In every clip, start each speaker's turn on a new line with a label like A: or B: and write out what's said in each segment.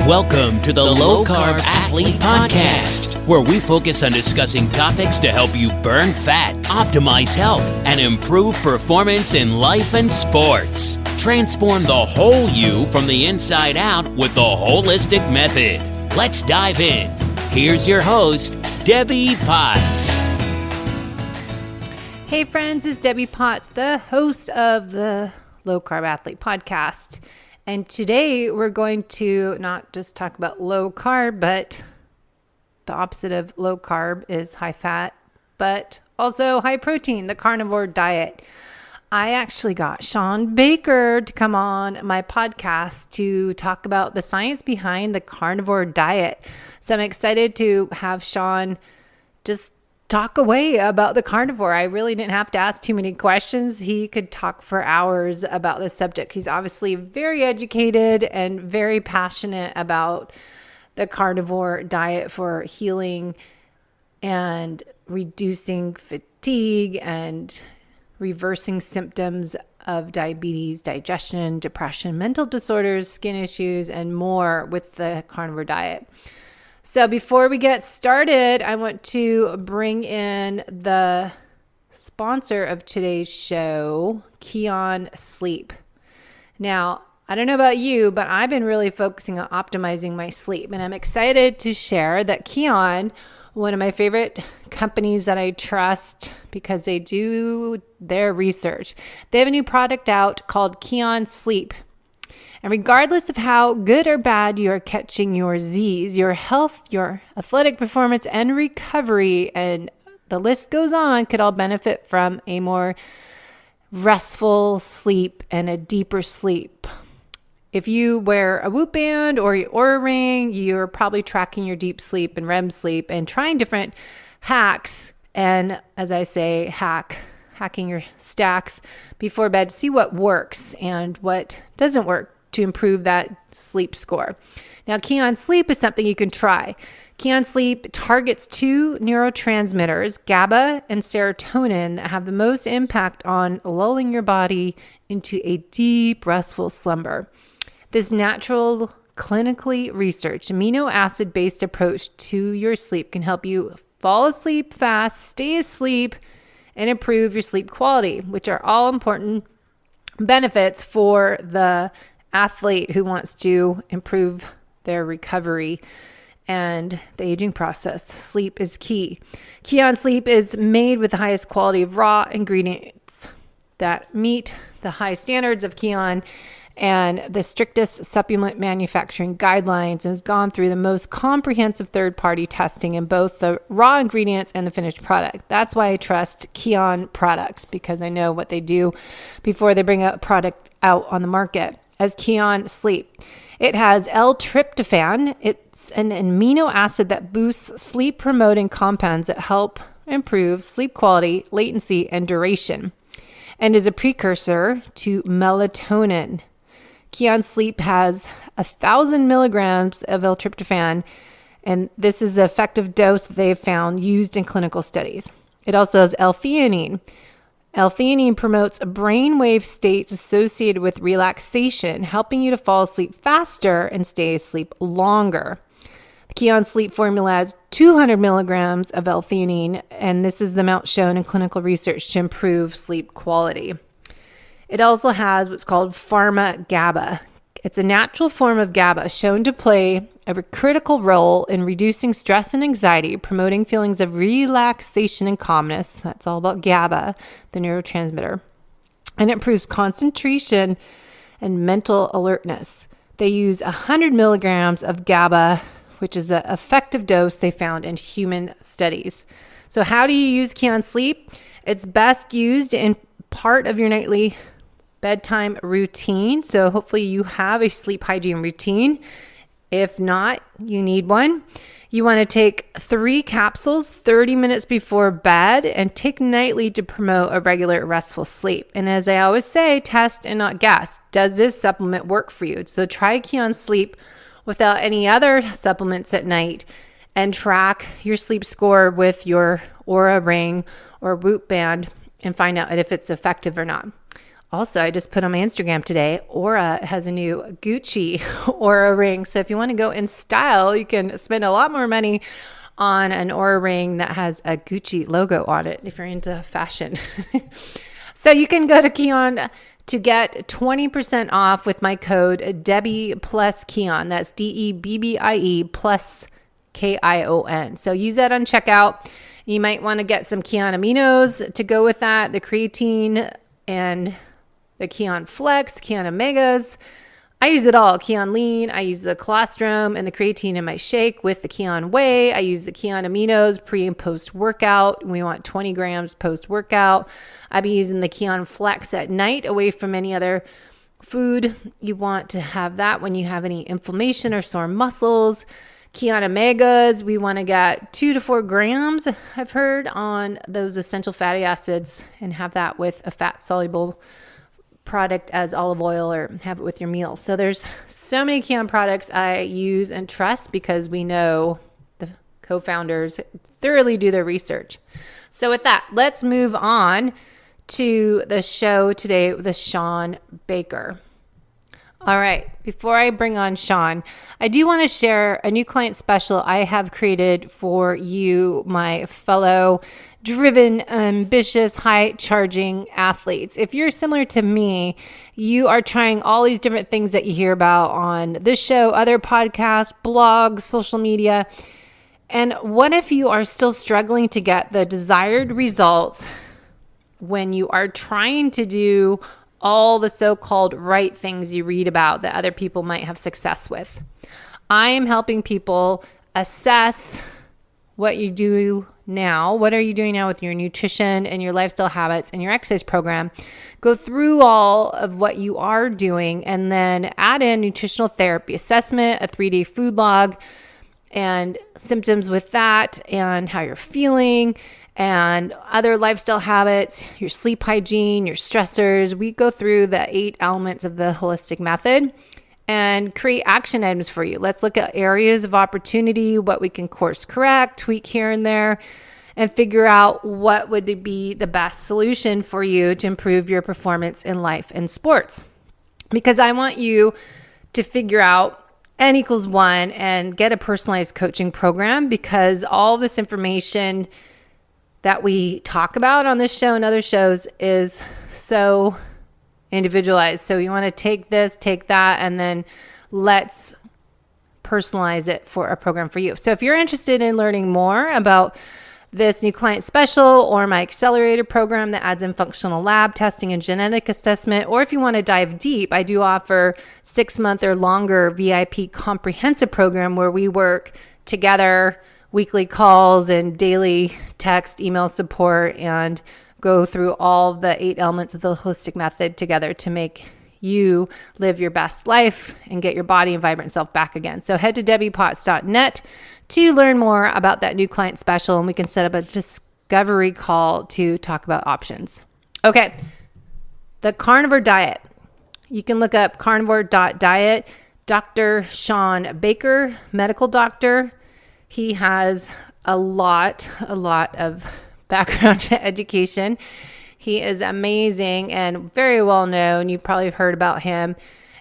A: Welcome to the Low Carb Athlete Podcast, where we focus on discussing topics to help you burn fat, optimize health, and improve performance in life and sports. Transform the whole you from the inside out with the holistic method. Let's dive in. Here's your host, Debbie Potts.
B: Hey friends, it's Debbie Potts, the host of the Low Carb Athlete Podcast. And today we're going to not just talk about low carb, but the opposite of low carb is high fat, but also high protein, the carnivore diet. I actually got Shawn Baker to come on my podcast to talk about the science behind the carnivore diet. So I'm excited to have Shawn just talk away about the carnivore. I really didn't have to ask too many questions. He could talk for hours about this subject. He's obviously very educated and very passionate about the carnivore diet for healing and reducing fatigue and reversing symptoms of diabetes, digestion, depression, mental disorders, skin issues, and more with the carnivore diet. So before we get started, I want to bring in the sponsor of today's show, Kion Sleep. Now, I don't know about you, but I've been really focusing on optimizing my sleep. And I'm excited to share that Kion, one of my favorite companies that I trust because they do their research, they have a new product out called Kion Sleep. And regardless of how good or bad you are catching your Z's, your health, your athletic performance, and recovery, and the list goes on, could all benefit from a more restful sleep and a deeper sleep. If you wear a Whoop band or your Oura ring, you're probably tracking your deep sleep and REM sleep and trying different hacks. And as I say, hacking your stacks before bed to see what works and what doesn't work to improve that sleep score. Now, Kion Sleep is something you can try. Kion Sleep targets two neurotransmitters, GABA and serotonin, that have the most impact on lulling your body into a deep, restful slumber. This natural, clinically researched, amino acid-based approach to your sleep can help you fall asleep fast, stay asleep, and improve your sleep quality, which are all important benefits for the athlete who wants to improve their recovery and the aging process. Sleep is key. Kion Sleep is made with the highest quality of raw ingredients that meet the high standards of Kion and the strictest supplement manufacturing guidelines, and has gone through the most comprehensive third-party testing in both the raw ingredients and the finished product. That's why I trust Kion products, because I know what they do before they bring a product out on the market. As Kion Sleep, it has L-tryptophan. It's an amino acid that boosts sleep-promoting compounds that help improve sleep quality, latency, and duration, and is a precursor to melatonin. Kion Sleep has 1,000 milligrams of L-tryptophan, and this is the effective dose that they've found used in clinical studies. It also has L-theanine. L-theanine promotes brainwave states associated with relaxation, helping you to fall asleep faster and stay asleep longer. The Kion Sleep formula has 200 milligrams of L-theanine, and this is the amount shown in clinical research to improve sleep quality. It also has what's called pharma-GABA. It's a natural form of GABA shown to play a critical role in reducing stress and anxiety, promoting feelings of relaxation and calmness. That's all about GABA, the neurotransmitter. And it improves concentration and mental alertness. They use 100 milligrams of GABA, which is an effective dose they found in human studies. So how do you use Kion Sleep? It's best used in part of your nightly bedtime routine. So hopefully you have a sleep hygiene routine. If not, you need one. You want to take 3 capsules 30 minutes before bed and take nightly to promote a regular restful sleep. And as I always say, test and not guess. Does this supplement work for you? So try Kion Sleep without any other supplements at night and track your sleep score with your Oura ring or Whoop band and find out if it's effective or not. Also, I just put on my Instagram today, Aura has a new Gucci Aura ring. So if you want to go in style, you can spend a lot more money on an Aura ring that has a Gucci logo on it if you're into fashion. So you can go to Kion to get 20% off with my code Debbie plus Kion. That's DEBBIE plus KION. So use that on checkout. You might want to get some Kion aminos to go with that, the creatine and the Kion Flex, Kion Omegas. I use it all. Kion Lean. I use the colostrum and the creatine in my shake with the Kion Whey. I use the Kion aminos pre and post workout. We want 20 grams post workout. I'll be using the Kion Flex at night away from any other food. You want to have that when you have any inflammation or sore muscles. Kion Omegas, we want to get 2 to 4 grams, I've heard, on those essential fatty acids and have that with a fat soluble product as olive oil or have it with your meal. So there's so many Kion products I use and trust because we know the co-founders thoroughly do their research. So with that, let's move on to the show today with Shawn Baker. All right, before I bring on Shawn, I do want to share a new client special I have created for you, my fellow driven, ambitious, high-charging athletes. If you're similar to me, you are trying all these different things that you hear about on this show, other podcasts, blogs, social media. And what if you are still struggling to get the desired results when you are trying to do all the so-called right things you read about that other people might have success with? I am helping people assess what you do now. What are you doing now with your nutrition and your lifestyle habits and your exercise program? Go through all of what you are doing and then add in nutritional therapy assessment, a 3-day food log, and symptoms with that and how you're feeling and other lifestyle habits, your sleep hygiene, your stressors. We go through the 8 elements of the holistic method and create action items for you. Let's look at areas of opportunity, what we can course correct, tweak here and there, and figure out what would be the best solution for you to improve your performance in life and sports. Because I want you to figure out N=1 and get a personalized coaching program, because all this information that we talk about on this show and other shows is so individualized. So you want to take this, take that, and then let's personalize it for a program for you. So if you're interested in learning more about this new client special or my accelerator program that adds in functional lab testing and genetic assessment, or if you want to dive deep, I do offer 6-month or longer VIP comprehensive program where we work together, weekly calls and daily text, email support, and go through all the 8 elements of the holistic method together to make you live your best life and get your body and vibrant self back again. So head to debbiepotts.net to learn more about that new client special, and we can set up a discovery call to talk about options. Okay, the carnivore diet. You can look up carnivore.diet. Dr. Shawn Baker, medical doctor. He has a lot of background education. He is amazing and very well known. You've probably heard about him.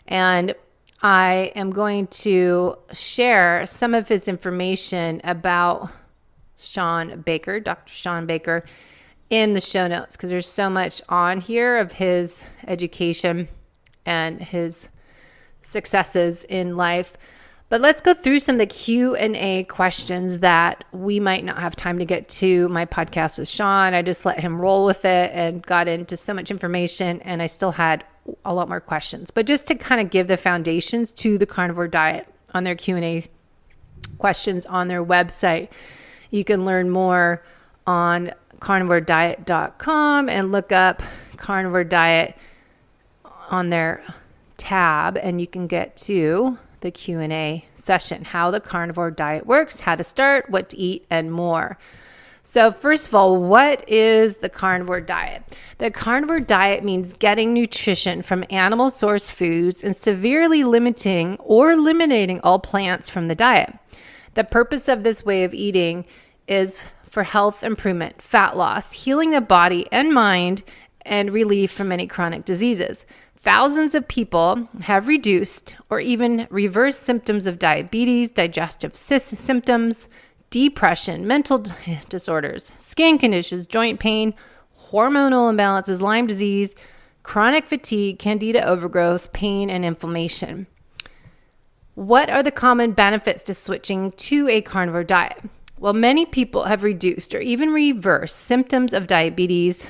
B: And I am going to share some of his information about Shawn Baker, Dr. Shawn Baker, in the show notes, because there's so much on here of his education and his successes in life. But let's go through some of the Q&A questions that we might not have time to get to my podcast with Shawn. I just let him roll with it and got into so much information, and I still had a lot more questions. But just to kind of give the foundations to the carnivore diet on their Q&A questions on their website, you can learn more on carnivorediet.com and look up carnivore diet on their tab, and you can get to the Q&A session, how the carnivore diet works, how to start, what to eat, and more. So first of all, what is the carnivore diet? The carnivore diet means getting nutrition from animal source foods and severely limiting or eliminating all plants from the diet. The purpose of this way of eating is for health improvement, fat loss, healing the body and mind, and relief from many chronic diseases. Thousands of people have reduced or even reversed symptoms of diabetes, digestive symptoms, depression, mental disorders, skin conditions, joint pain, hormonal imbalances, Lyme disease, chronic fatigue, candida overgrowth, pain, and inflammation. What are the common benefits to switching to a carnivore diet? Well, many people have reduced or even reversed symptoms of diabetes,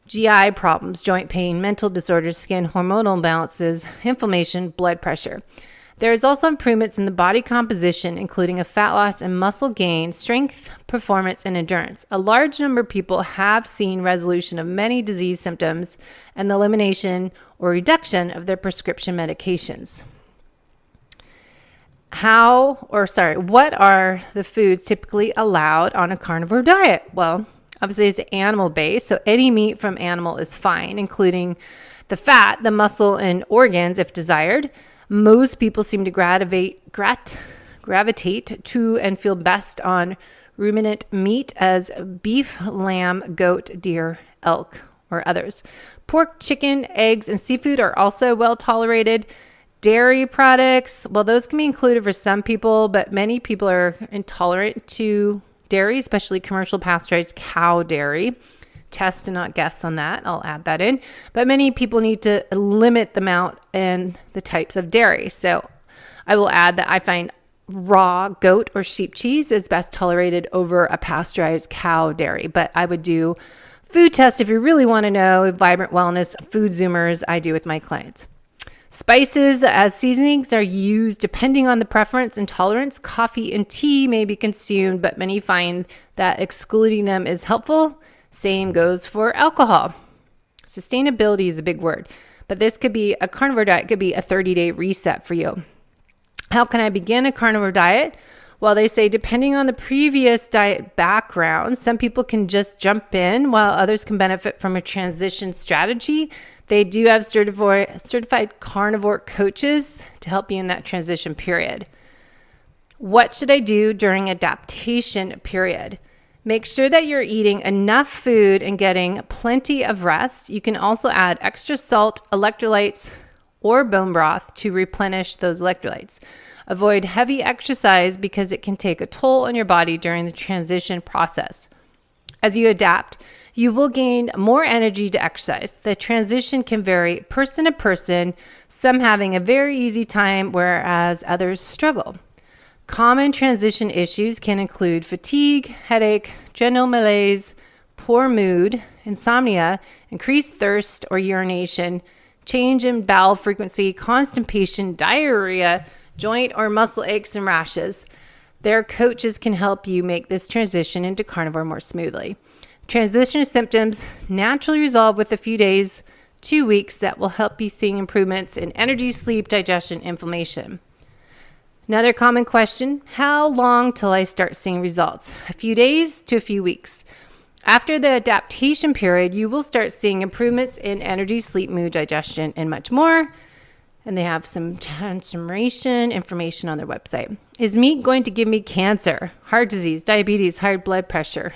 B: GI problems, joint pain, mental disorders, skin, hormonal imbalances, inflammation, blood pressure. There is also improvements in the body composition, including a fat loss and muscle gain, strength, performance, and endurance. A large number of people have seen resolution of many disease symptoms and the elimination or reduction of their prescription medications. What are the foods typically allowed on a carnivore diet? Well, obviously it's animal-based, so any meat from animal is fine, including the fat, the muscle, and organs if desired. Most people seem to gravitate to and feel best on ruminant meat as beef, lamb, goat, deer, elk, or others. Pork, chicken, eggs, and seafood are also well tolerated. Dairy products, well, those can be included for some people, but many people are intolerant to dairy, especially commercial pasteurized cow dairy. Test and not guess on that. I'll add that in. But many people need to limit the amount and the types of dairy. So I will add that I find raw goat or sheep cheese is best tolerated over a pasteurized cow dairy. But I would do food tests if you really want to know. Vibrant Wellness Food Zoomers I do with my clients. Spices as seasonings are used depending on the preference and tolerance. Coffee and tea may be consumed, but many find that excluding them is helpful. Same goes for alcohol. Sustainability is a big word, but this could be a carnivore diet, could be a 30-day reset for you. How can I begin a carnivore diet? Well, they say depending on the previous diet background, some people can just jump in while others can benefit from a transition strategy. They do have certified carnivore coaches to help you in that transition period. What should I do during adaptation period? Make sure that you're eating enough food and getting plenty of rest. You can also add extra salt, electrolytes, or bone broth to replenish those electrolytes. Avoid heavy exercise because it can take a toll on your body during the transition process. As you adapt, you will gain more energy to exercise. The transition can vary person to person, some having a very easy time, whereas others struggle. Common transition issues can include fatigue, headache, general malaise, poor mood, insomnia, increased thirst or urination, change in bowel frequency, constipation, diarrhea, joint or muscle aches and rashes. Their coaches can help you make this transition into carnivore more smoothly. Transition symptoms naturally resolve with a few days, 2 weeks that will help you see improvements in energy, sleep, digestion, inflammation. Another common question, how long till I start seeing results? A few days to a few weeks. After the adaptation period, you will start seeing improvements in energy, sleep, mood, digestion, and much more. And they have some transformation information on their website. Is meat going to give me cancer, heart disease, diabetes, high blood pressure?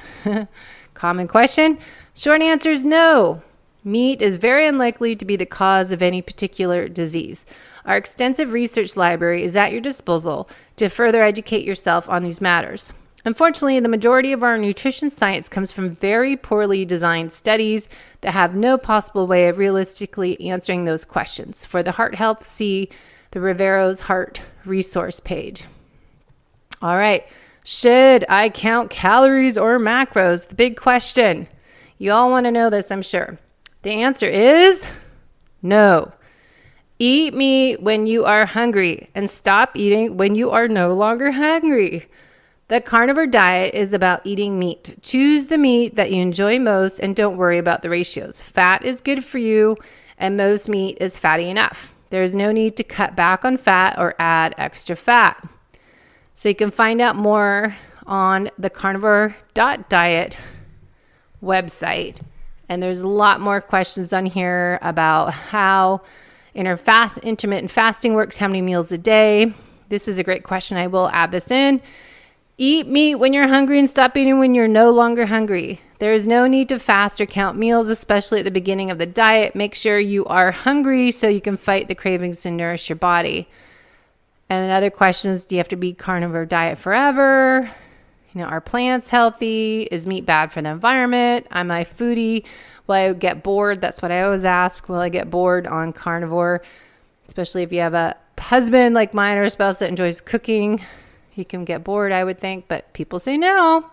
B: Common question. Short answer is no. Meat is very unlikely to be the cause of any particular disease. Our extensive research library is at your disposal to further educate yourself on these matters. Unfortunately, the majority of our nutrition science comes from very poorly designed studies that have no possible way of realistically answering those questions. For the heart health, see the Rivero's Heart Resource page. All right. Should I count calories or macros? The big question. You all want to know this, I'm sure. The answer is no. Eat meat when you are hungry and stop eating when you are no longer hungry. The carnivore diet is about eating meat. Choose the meat that you enjoy most and don't worry about the ratios. Fat is good for you and most meat is fatty enough. There is no need to cut back on fat or add extra fat. So you can find out more on the carnivore.diet website. And there's a lot more questions on here about how intermittent fasting works, how many meals a day. This is a great question. I will add this in. Eat meat when you're hungry and stop eating when you're no longer hungry. There is no need to fast or count meals, especially at the beginning of the diet. Make sure you are hungry so you can fight the cravings and nourish your body. And then other questions, do you have to be carnivore diet forever? Are plants healthy? Is meat bad for the environment? I'm a foodie. Will I get bored? That's what I always ask. Will I get bored on carnivore? Especially if you have a husband like mine or a spouse that enjoys cooking. You can get bored, I would think, but people say no.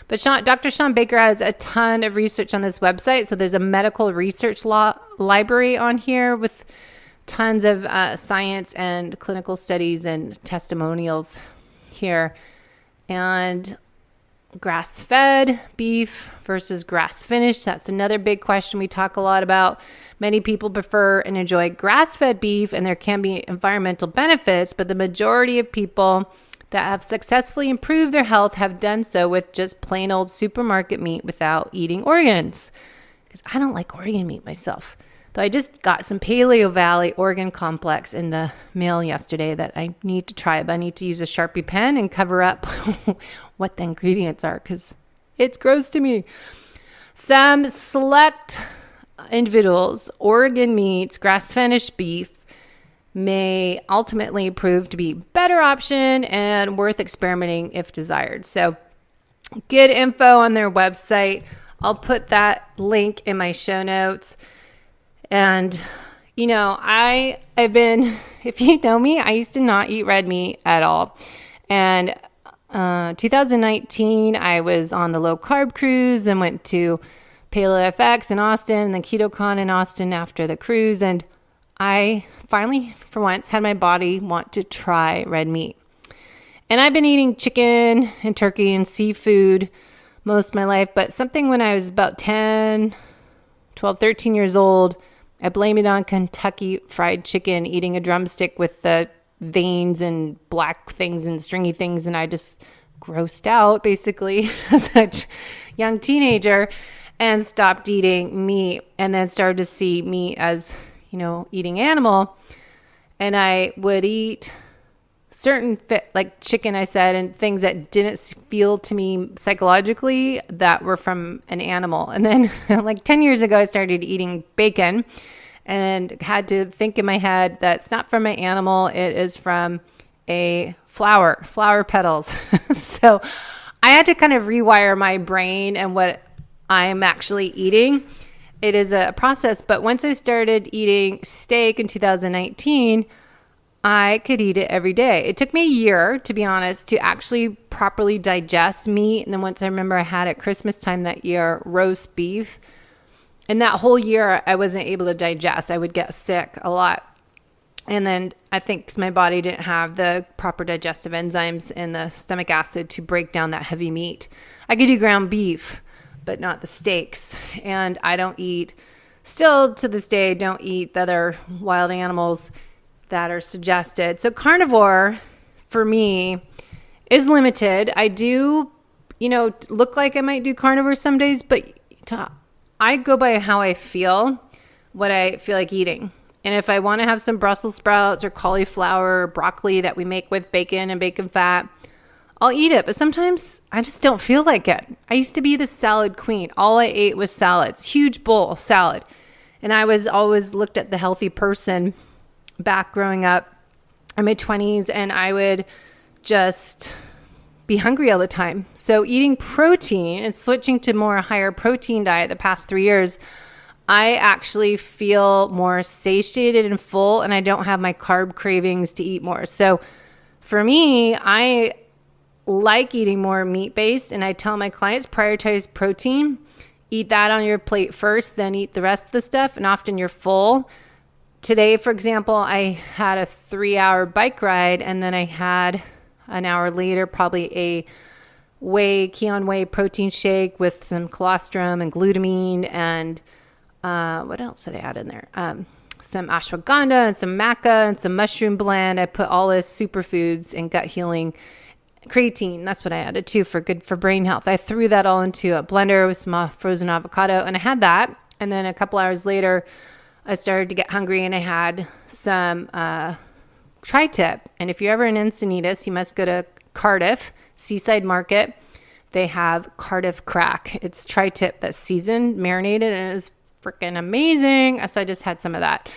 B: But Dr. Shawn Baker has a ton of research on this website. So there's a medical research library on here with tons of science and clinical studies and testimonials here. And grass-fed beef versus grass-finished. That's another big question we talk a lot about. Many people prefer and enjoy grass-fed beef, and there can be environmental benefits, but the majority of people that have successfully improved their health have done so with just plain old supermarket meat without eating organs. Because I don't like organ meat myself. Though I just got some Paleo Valley organ complex in the mail yesterday that I need to try. But I need to use a Sharpie pen and cover up what the ingredients are because it's gross to me. Some select individuals, organ meats, grass-finished beef, may ultimately prove to be better option and worth experimenting if desired. So good info on their website. I'll put that link in my show notes. And, I've been, if you know me, I used to not eat red meat at all. And 2019, I was on the low carb cruise and went to Paleo FX in Austin and then KetoCon in Austin after the cruise. And I finally, for once, had my body want to try red meat. And I've been eating chicken and turkey and seafood most of my life, but something when I was about 10, 12, 13 years old, I blame it on Kentucky Fried Chicken, eating a drumstick with the veins and black things and stringy things, and I just grossed out basically as a young teenager and stopped eating meat and then started to see meat as eating animal. And I would eat certain like chicken, I said, and things that didn't feel to me psychologically that were from an animal. And then like 10 years ago, I started eating bacon and had to think in my head that's not from an animal. It is from a flower petals. So I had to kind of rewire my brain and what I'm actually eating. It is a process, but once I started eating steak in 2019, I could eat it every day. It took me a year, to be honest, to actually properly digest meat. And then once I remember I had at Christmas time that year, roast beef. And that whole year, I wasn't able to digest. I would get sick a lot. And then I think 'cause my body didn't have the proper digestive enzymes and the stomach acid to break down that heavy meat. I could do ground beef, but not the steaks. And I don't eat, still to this day, don't eat the other wild animals that are suggested. So carnivore for me is limited. I do, look like I might do carnivore some days, but I go by how I feel, what I feel like eating. And if I want to have some Brussels sprouts or cauliflower or broccoli that we make with bacon and bacon fat, I'll eat it, but sometimes I just don't feel like it. I used to be the salad queen. All I ate was salads, huge bowl of salad. And I was always looked at the healthy person back growing up in my 20s, and I would just be hungry all the time. So eating protein and switching to more higher protein diet the past 3 years, I actually feel more satiated and full, and I don't have my carb cravings to eat more. So for me, I like eating more meat-based, and I tell my clients, prioritize protein. Eat that on your plate first, then eat the rest of the stuff, and often you're full. Today, for example, I had a 3-hour bike ride, and then I had an hour later probably a Keon Whey protein shake with some colostrum and glutamine and what else did I add in there? Some ashwagandha and some maca and some mushroom blend. I put all this superfoods and gut healing creatine. That's what I added too for brain health. I threw that all into a blender with some frozen avocado, and I had that. And then a couple hours later, I started to get hungry, and I had some tri-tip. And if you're ever in Encinitas, you must go to Cardiff Seaside Market. they have Cardiff crack. It's tri-tip that's seasoned, marinated, and it is freaking amazing. So I just had some of that.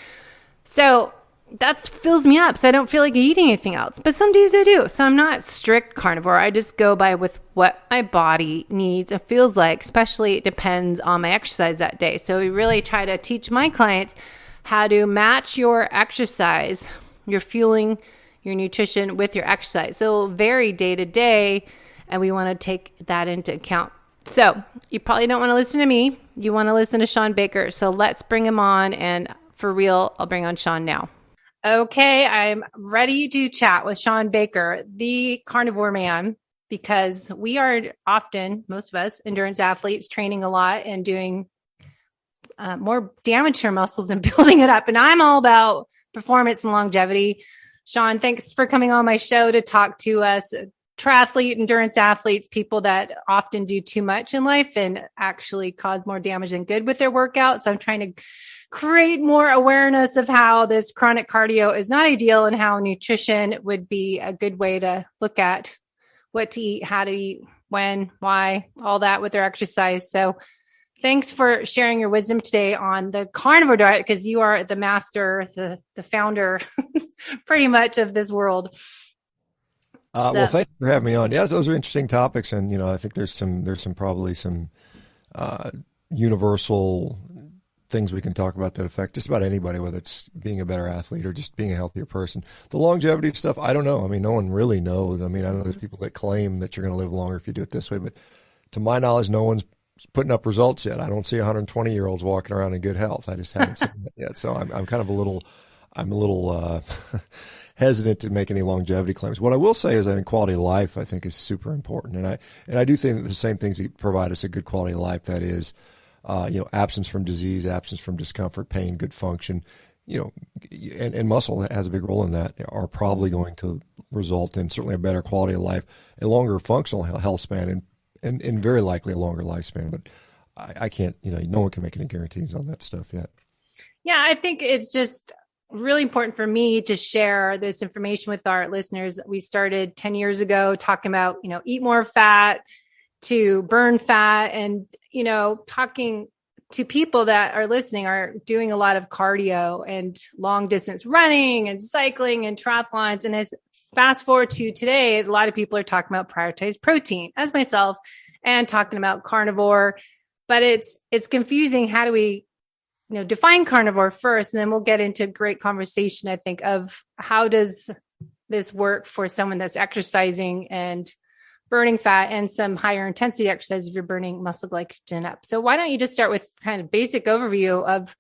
B: So that fills me up. So I don't feel like eating anything else. But some days I do. So I'm not strict carnivore. I just go by with what my body needs and feels like, especially it depends on my exercise that day. So we really try to teach my clients how to match your exercise, your fueling, your nutrition with your exercise. So it'll vary day to day, and we want to take that into account. So you probably don't want to listen to me. You want to listen to Shawn Baker. So let's bring him on. And for real, I'll bring on Shawn now. Okay, I'm ready to chat with Shawn Baker, the carnivore man, because we are often, most of us, endurance athletes training a lot and doing more damage to our muscles and building it up. And I'm all about performance and longevity. Shawn, thanks for coming on my show to talk to us, triathlete, endurance athletes, people that often do too much in life and actually cause more damage than good with their workouts. So I'm trying to create more awareness of how this chronic cardio is not ideal and how nutrition would be a good way to look at what to eat, how to eat, when, why, all that with their exercise. So thanks for sharing your wisdom today on the carnivore diet, because you are the master, the founder pretty much of this world.
C: Well, thank you for having me on. Yeah, those are interesting topics. And, I think there's probably some universal things we can talk about that affect just about anybody, whether it's being a better athlete or just being a healthier person. The longevity stuff, I don't know. I mean, no one really knows. I mean, I know there's people that claim that you're going to live longer if you do it this way, but to my knowledge, no one's putting up results yet. I don't see 120-year-olds walking around in good health. I just haven't seen that yet. So I'm kind of a little hesitant to make any longevity claims. What I will say is, I think quality of life, I think, is super important. And I do think that the same things that provide us a good quality of life, that is, absence from disease, absence from discomfort, pain, good function, and muscle has a big role in that, are probably going to result in certainly a better quality of life, a longer functional health span, and very likely a longer lifespan. But I can't, no one can make any guarantees on that stuff yet.
B: Yeah, I think it's just really important for me to share this information with our listeners. We started 10 years ago talking about, eat more fat to burn fat, and, talking to people that are listening are doing a lot of cardio and long distance running and cycling and triathlons. And as fast forward to today, a lot of people are talking about prioritized protein, as myself, and talking about carnivore, but it's confusing. How do we, define carnivore first, and then we'll get into a great conversation, I think, of how does this work for someone that's exercising and burning fat and some higher intensity exercise if you're burning muscle glycogen up. So why don't you just start with kind of basic overview of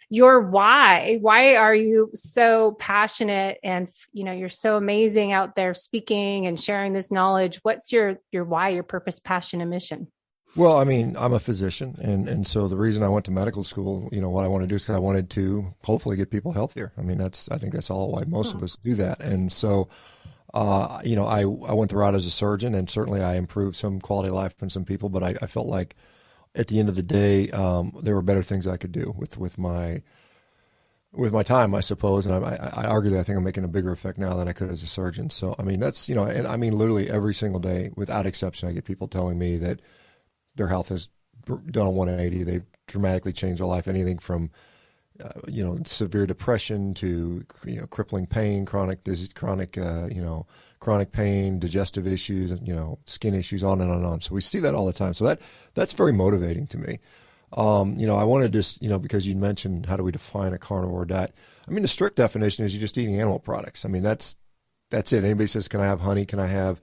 B: your why? Why are you so passionate and, you're so amazing out there speaking and sharing this knowledge? What's your why, your purpose, passion, and mission?
C: Well, I mean, I'm a physician, and so the reason I went to medical school, what I want to do is because I wanted to hopefully get people healthier. I mean, I think that's all why most of us do that. And so, I went the route as a surgeon, and certainly I improved some quality of life for some people, but I felt like at the end of the day, there were better things I could do with my time, I suppose. And I argue that I think I'm making a bigger effect now than I could as a surgeon. So, I mean, that's, and I mean, literally every single day, without exception, I get people telling me that their health has done a 180. They've dramatically changed their life, anything from, severe depression to, crippling pain, chronic pain, digestive issues, skin issues, on and on and on. So we see that all the time. So that's very motivating to me. I wanted to, because you mentioned how do we define a carnivore diet? I mean, the strict definition is you're just eating animal products. I mean, that's it. Anybody says, can I have honey? Can I have,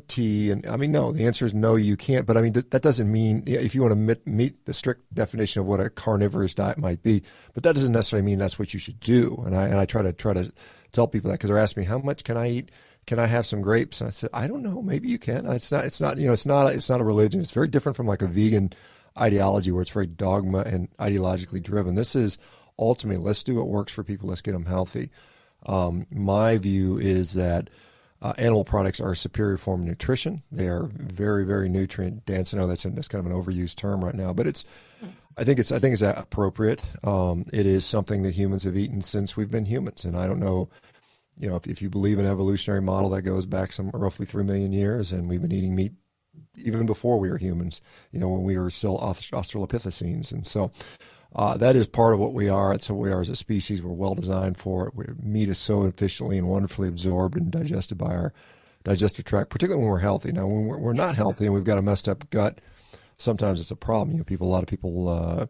C: tea? And I mean, no, the answer is no, you can't. But I mean, that doesn't mean, if you want to meet the strict definition of what a carnivorous diet might be, but that doesn't necessarily mean that's what you should do. And I try to tell people that, because they're asking me, how much can I eat? Can I have some grapes? And I said, I don't know. Maybe you can. It's not a religion. It's very different from like a vegan ideology where it's very dogma and ideologically driven. This is ultimately, let's do what works for people. Let's get them healthy. My view is that animal products are a superior form of nutrition. They are very, very nutrient dense. I know that's kind of an overused term right now, but I think it's appropriate. It is something that humans have eaten since we've been humans. And I don't know, if you believe in an evolutionary model that goes back some roughly 3 million years, and we've been eating meat even before we were humans, when we were still Australopithecines. And so that is part of what we are. That's what we are as a species. We're well designed for it. Meat is so efficiently and wonderfully absorbed and digested by our digestive tract, particularly when we're healthy. Now, when we're not healthy and we've got a messed up gut, sometimes it's a problem. A lot of people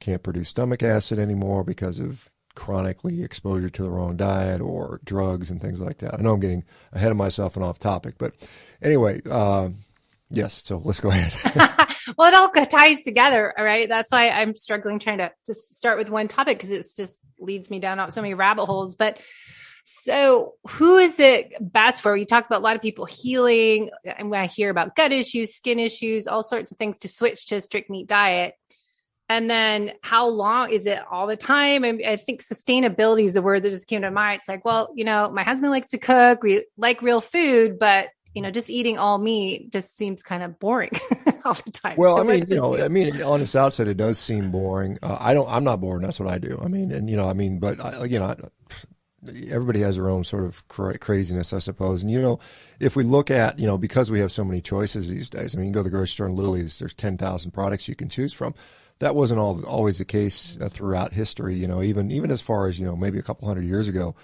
C: can't produce stomach acid anymore because of chronically exposure to the wrong diet or drugs and things like that. I know I'm getting ahead of myself and off topic, but anyway, yes. So let's go ahead.
B: Well, it all ties together. All right. That's why I'm struggling trying to just start with one topic, because it's just leads me down so many rabbit holes. But so who is it best for? You talk about a lot of people healing, and when I hear about gut issues, skin issues, all sorts of things, to switch to a strict meat diet. And then how long is it all the time? I think sustainability is the word that just came to mind. It's like, well, my husband likes to cook. We like real food, but just eating all meat just seems kind of boring all the time.
C: Well,
B: So
C: on its outset, it does seem boring. I'm not bored. That's what I do. But everybody has their own sort of craziness, I suppose. And, if we look at, because we have so many choices these days, you can go to the grocery store and literally there's 10,000 products you can choose from. That wasn't always the case throughout history. Even as far as, maybe a couple hundred years ago,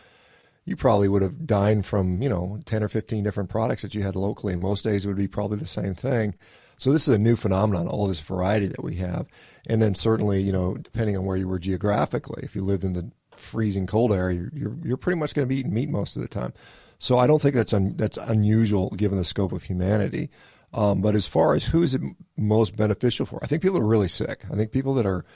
C: you probably would have dined from, 10 or 15 different products that you had locally. And most days it would be probably the same thing. So this is a new phenomenon, all this variety that we have. And then certainly, depending on where you were geographically, if you lived in the freezing cold area, you're pretty much going to be eating meat most of the time. So I don't think that's unusual given the scope of humanity. But as far as who is it most beneficial for, I think people are really sick. I think people that are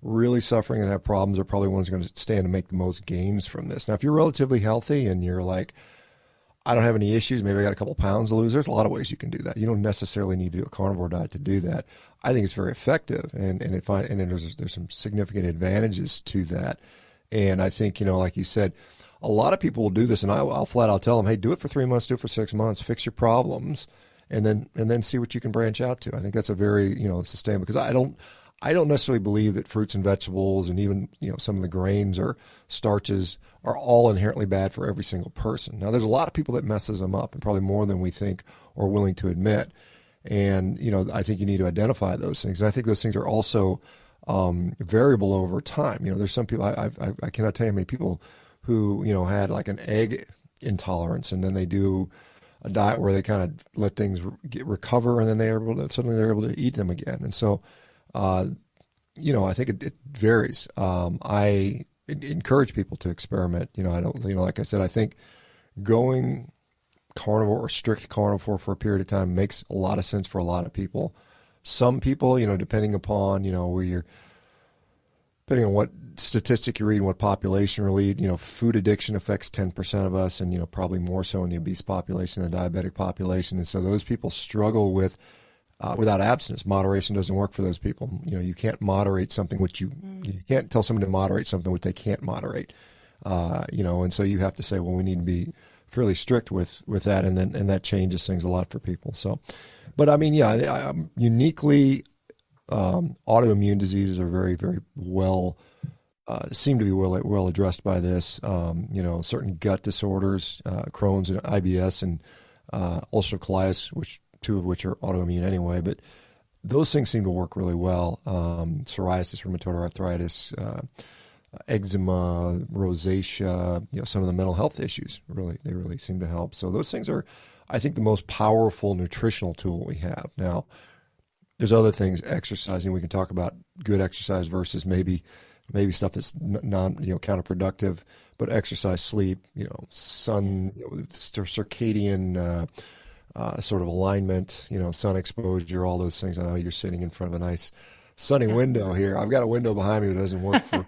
C: really suffering and have problems are probably ones going to stand to make the most gains from this. Now, if you're relatively healthy and you're like, I don't have any issues, maybe I got a couple pounds to lose, there's a lot of ways you can do that. You don't necessarily need to do a carnivore diet to do that. I think it's very effective, and there's some significant advantages to that. And I think, like you said, a lot of people will do this, and I'll flat out tell them, hey, do it for 3 months, do it for 6 months, fix your problems, and then see what you can branch out to. I think that's a very, sustainable, because I don't necessarily believe that fruits and vegetables and even, some of the grains or starches are all inherently bad for every single person. Now, there's a lot of people that messes them up, and probably more than we think or willing to admit. And, I think you need to identify those things. And I think those things are also variable over time. There's some people, I cannot tell you how many people who, had like an egg intolerance, and then they do a diet where they kind of let things recover, and then suddenly they're able to eat them again. And so, I think it varies. I encourage people to experiment. Like I said, I think going carnivore or strict carnivore for a period of time makes a lot of sense for a lot of people. Some people, depending upon, depending on what statistic you read and what population you read, food addiction affects 10% of us, and, probably more so in the obese population, the diabetic population. And so those people struggle with, without abstinence. Moderation doesn't work for those people. You can't moderate something which you can't tell someone to moderate something which they can't moderate. And so you have to say, well, we need to be fairly strict with that, and that changes things a lot for people. So, but uniquely, autoimmune diseases are very, very well, seem to be well addressed by this. Certain gut disorders, Crohn's and IBS, and ulcerative colitis, two of which are autoimmune anyway, but those things seem to work really well. Psoriasis, rheumatoid arthritis, eczema, rosacea, some of the mental health issues, they really seem to help. So those things are, I think, the most powerful nutritional tool we have. Now, there's other things, exercising. We can talk about good exercise versus maybe stuff that's counterproductive, but exercise, sleep, sun, circadian sort of alignment, sun exposure, all those things. I know you're sitting in front of a nice sunny window here. I've got a window behind me that doesn't work for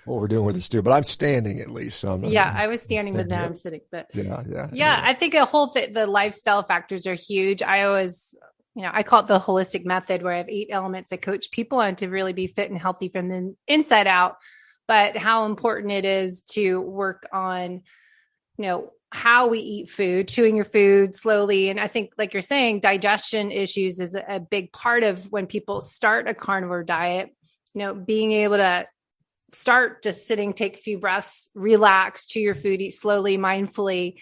C: what we're doing with this too, but I'm standing at least. So
B: I was standing, but now I'm sitting. But
C: yeah.
B: I think the lifestyle factors are huge. I always, I call it the holistic method, where I have 8 elements I coach people on to really be fit and healthy from the inside out. But how important it is to work on, how we eat food, chewing your food slowly. And I think, like you're saying, digestion issues is a big part of when people start a carnivore diet, being able to start just sitting, take a few breaths, relax, chew your food, eat slowly, mindfully.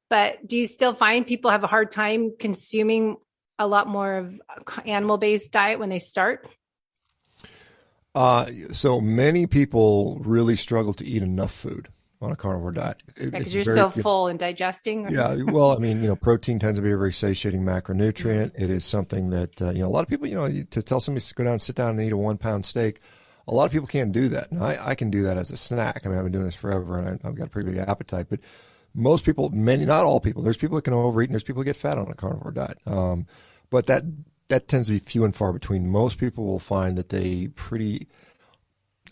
B: But do you still find people have a hard time consuming a lot more of animal-based diet when they start?
C: So many people really struggle to eat enough food on a carnivore diet.
B: Because you're so full and digesting.
C: Yeah, well, I mean, protein tends to be a very satiating macronutrient. It is something that, a lot of people, to tell somebody to go down, sit down and eat a 1-pound steak, a lot of people can't do that. Now, I can do that as a snack. I mean, I've been doing this forever and I've got a pretty big appetite, but most people, not all people, there's people that can overeat and there's people that get fat on a carnivore diet. But that tends to be few and far between. Most people will find that they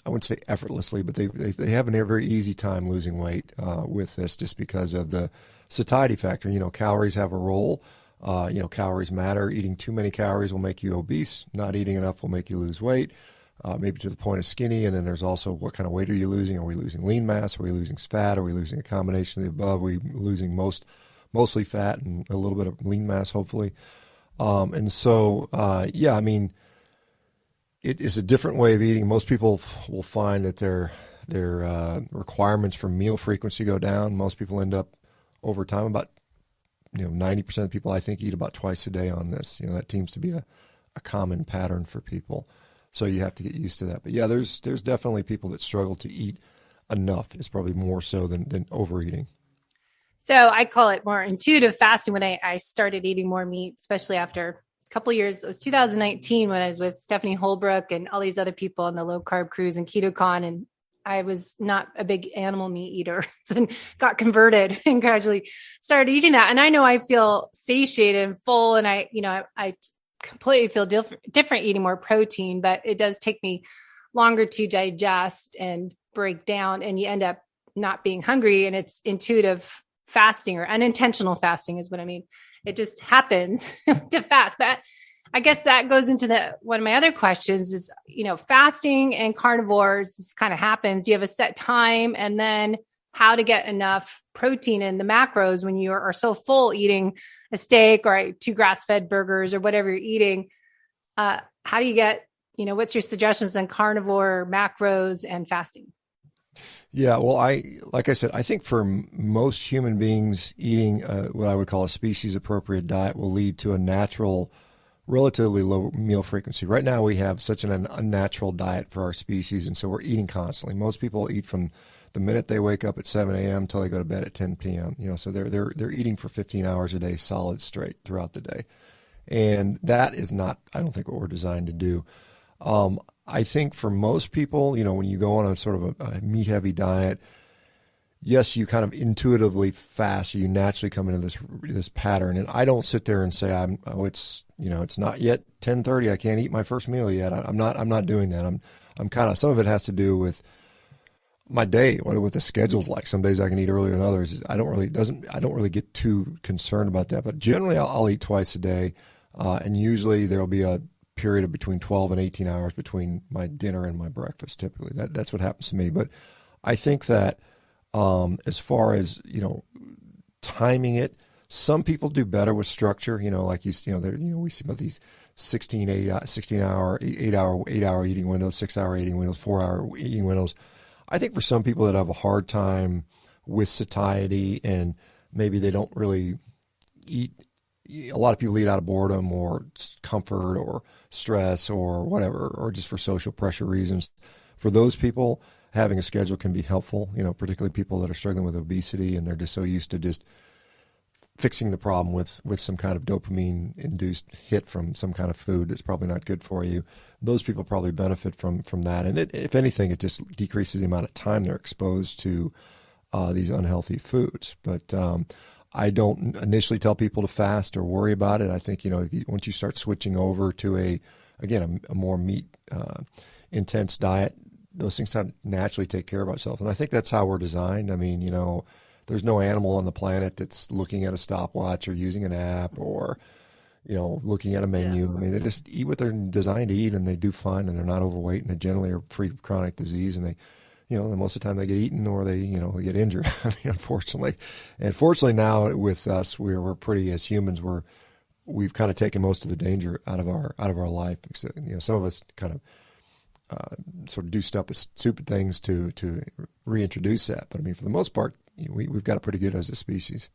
C: I wouldn't say effortlessly, but they have a very easy time losing weight with this just because of the satiety factor. Calories have a role. Calories matter. Eating too many calories will make you obese. Not eating enough will make you lose weight, maybe to the point of skinny. And then there's also what kind of weight are you losing? Are we losing lean mass? Are we losing fat? Are we losing a combination of the above? Are we losing mostly fat and a little bit of lean mass, hopefully? I mean, it is a different way of eating. Most people will find that their requirements for meal frequency go down. Most people end up over time about 90% of people I think eat about twice a day on this. That seems to be a common pattern for people. So you have to get used to that. But yeah, there's definitely people that struggle to eat enough. It's probably more so than overeating.
B: So I call it more intuitive fasting when I started eating more meat, especially after a couple of years. It was 2019 when I was with Stephanie Holbrook and all these other people on the low carb cruise and KetoCon. And I was not a big animal meat eater and got converted and gradually started eating that. And I know I feel satiated and full. And I completely feel different eating more protein, but it does take me longer to digest and break down. And you end up not being hungry, and it's intuitive fasting or unintentional fasting is what I mean. It just happens to fast. But I guess that goes into one of my other questions is, fasting and carnivores, this kind of happens. Do you have a set time, and then how to get enough protein in the macros when you are so full eating a steak or 2 grass-fed burgers or whatever you're eating? How do you get, what's your suggestions on carnivore macros and fasting?
C: Yeah, well, like I said, I think for most human beings, eating what I would call a species-appropriate diet will lead to a natural, relatively low meal frequency. Right now, we have such an unnatural diet for our species, and so we're eating constantly. Most people eat from the minute they wake up at 7 a.m. till they go to bed at 10 p.m. So they're eating for 15 hours a day, solid straight throughout the day, and that is not, I don't think, what we're designed to do. I think for most people, when you go on a sort of a meat-heavy diet, yes, you kind of intuitively fast. You naturally come into this pattern, and I don't sit there and say, it's not yet 10:30. I can't eat my first meal yet. I'm not doing that. I'm kind of, some of it has to do with my day, what the schedule's like. Some days I can eat earlier than others. I don't really get too concerned about that. But generally, I'll eat twice a day, and usually there'll be a period of between 12 and 18 hours between my dinner and my breakfast. Typically, that's what happens to me. But I think that as far as timing it, some people do better with structure. Like we see about these 8-hour eating windows, 6-hour eating windows, 4-hour eating windows. I think for some people that have a hard time with satiety and maybe they don't really eat, a lot of people eat out of boredom or comfort or stress or whatever, or just for social pressure reasons. For those people, having a schedule can be helpful, particularly people that are struggling with obesity and they're just so used to just fixing the problem with some kind of dopamine-induced hit from some kind of food that's probably not good for you. Those people probably benefit from that. And if anything, it just decreases the amount of time they're exposed to these unhealthy foods. But I don't initially tell people to fast or worry about it. I think, once you start switching over to a more meat intense diet, those things kind of naturally take care of itself. And I think that's how we're designed. I mean, there's no animal on the planet that's looking at a stopwatch or using an app or, looking at a menu. Yeah. I mean, they just eat what they're designed to eat, and they do fine, and they're not overweight, and they generally are free of chronic disease, and they, most of the time they get eaten or they get injured. I mean, unfortunately. And fortunately now with us, we're pretty, as humans, we've kind of taken most of the danger out of our life. Some of us kind of sort of do stupid things to reintroduce that. But I mean, for the most part, we've got it pretty good as a species.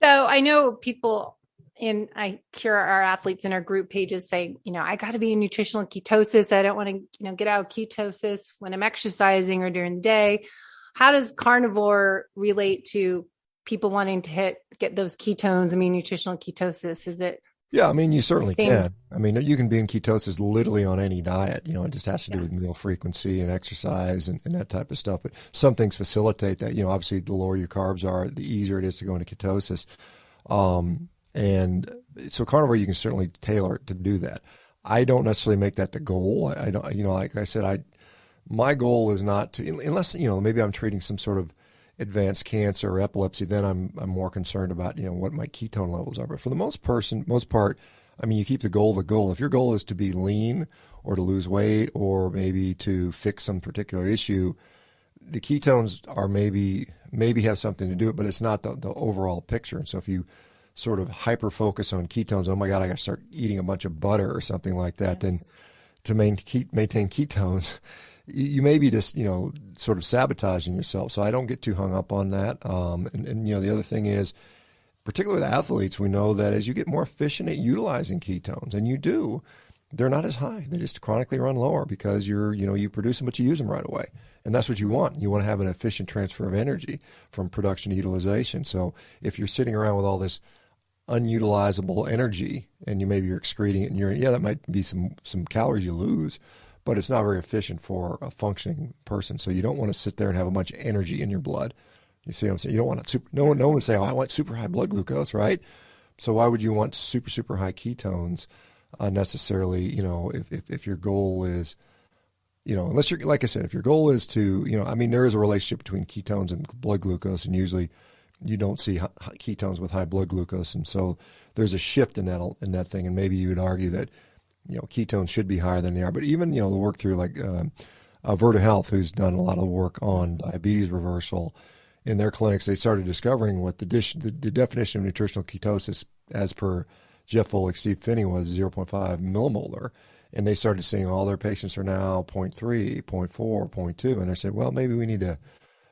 B: So I know people, and I hear our athletes in our group pages say, I got to be in nutritional ketosis. I don't want to, get out of ketosis when I'm exercising or during the day. How does carnivore relate to people wanting to get those ketones? I mean, nutritional ketosis, is it?
C: Yeah, I mean, you certainly can. I mean, you can be in ketosis literally on any diet. It just has to do with meal frequency and exercise and that type of stuff. But some things facilitate that. Obviously, the lower your carbs are, the easier it is to go into ketosis. And so carnivore, you can certainly tailor it to do that. I don't necessarily make that the goal. I don't, like I said, my goal is not to, unless, maybe I'm treating some sort of advanced cancer or epilepsy, then I'm more concerned about, what my ketone levels are. But for the most part, I mean, you keep the goal. If your goal is to be lean or to lose weight or maybe to fix some particular issue, the ketones are maybe have something to do with it, but it's not the overall picture. And so if you sort of hyper focus on ketones, oh my God, I got to start eating a bunch of butter or something like that, then to maintain ketones, you may be just, sort of sabotaging yourself. So I don't get too hung up on that. And the other thing is, particularly with athletes, we know that as you get more efficient at utilizing ketones, and you do, they're not as high. They just chronically run lower because you produce them, but you use them right away. And that's what you want. You want to have an efficient transfer of energy from production to utilization. So if you're sitting around with all this unutilizable energy and you're excreting it in urine, that might be some calories you lose, but it's not very efficient for a functioning person. So you don't want to sit there and have a bunch of energy in your blood. You see what I'm saying? You don't want to no one would say, oh, I want super high blood glucose, right? So why would you want super, super high ketones necessarily, if your goal is, unless you're, like I said, if your goal is to, there is a relationship between ketones and blood glucose, and usually you don't see ketones with high blood glucose. And so there's a shift in that thing. And maybe you would argue that, ketones should be higher than they are. But even, the work through like Verta Health, who's done a lot of work on diabetes reversal in their clinics, they started discovering what the definition of nutritional ketosis as per Jeff Volek, Steve Finney was 0.5 millimolar. And they started seeing all their patients are now 0.3, 0.4, 0.2. And they said, well, maybe we need to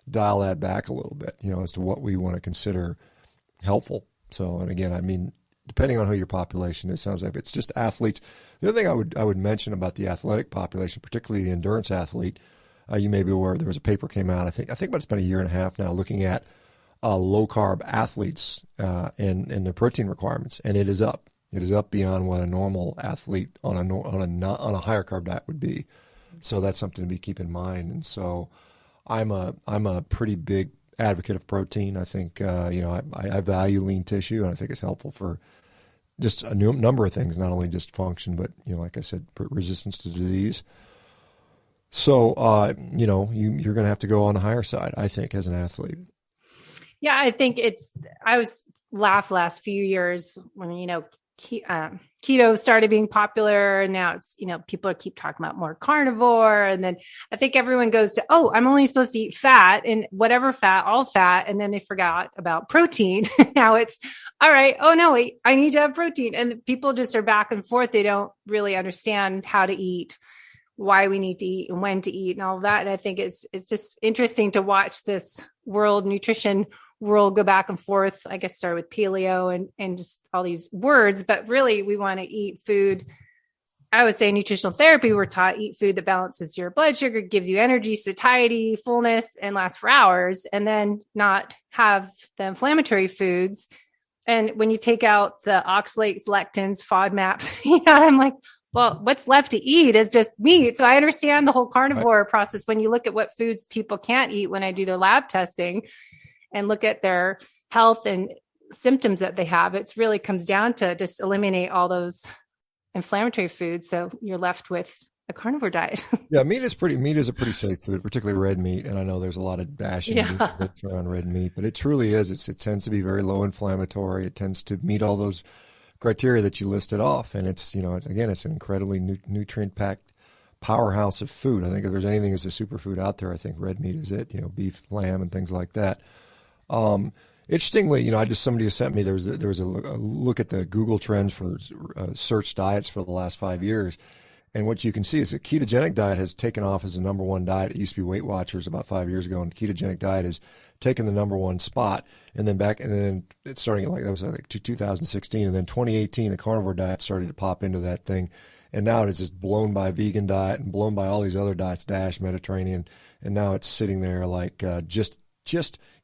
C: dial that back a little bit, as to what we want to consider helpful. So, and again, depending on who your population is, sounds like it's just athletes. The other thing I would mention about the athletic population, particularly the endurance athlete, you may be aware there was a paper came out, I think about it's been a year and a half now, looking at low carb athletes and their protein requirements, and it is up. It is up beyond what a normal athlete on a higher carb diet would be. So that's something to keep in mind. And so I'm a pretty big advocate of protein. I think I value lean tissue, and I think it's helpful for just a number of things, not only just function, but like I said, resistance to disease. So you're going to have to go on the higher side, I think, as an athlete.
B: Yeah, I think I was laughed last few years when keto started being popular, and now it's, people keep talking about more carnivore. And then I think everyone goes to, oh, I'm only supposed to eat fat and whatever fat, all fat. And then they forgot about protein. Now it's all right. Oh no, wait, I need to have protein. And people just are back and forth. They don't really understand how to eat, why we need to eat and when to eat and all of that. And I think it's just interesting to watch this nutrition world go back and forth. I guess start with paleo and just all these words, but really we want to eat food. I would say nutritional therapy, we're taught eat food that balances your blood sugar, gives you energy, satiety, fullness, and lasts for hours, and then not have the inflammatory foods. And when you take out the oxalates, lectins, FODMAPs, I'm like, well, what's left to eat is just meat. So I understand the whole carnivore process. When you look at what foods people can't eat, when I do their lab testing and look at their health and symptoms that they have, it really comes down to just eliminate all those inflammatory foods. So you're left with a carnivore diet. Yeah.
C: Meat is a pretty safe food, particularly red meat. And I know there's a lot of bashing around red meat, but it truly is. It tends to be very low inflammatory. It tends to meet all those criteria that you listed off. And it's, again, it's an incredibly nutrient packed powerhouse of food. I think if there's anything as a superfood out there, I think red meat is it, beef, lamb, and things like that. Interestingly, somebody has sent me, there was a look at the Google trends for search diets for the last 5 years. And what you can see is a ketogenic diet has taken off as the number one diet. It used to be Weight Watchers about 5 years ago, and ketogenic diet has taken the number one spot. And then it's starting like, that was like 2016. And then 2018, the carnivore diet started to pop into that thing. And now it's just blown by vegan diet and blown by all these other diets, DASH, Mediterranean. And now it's sitting there like just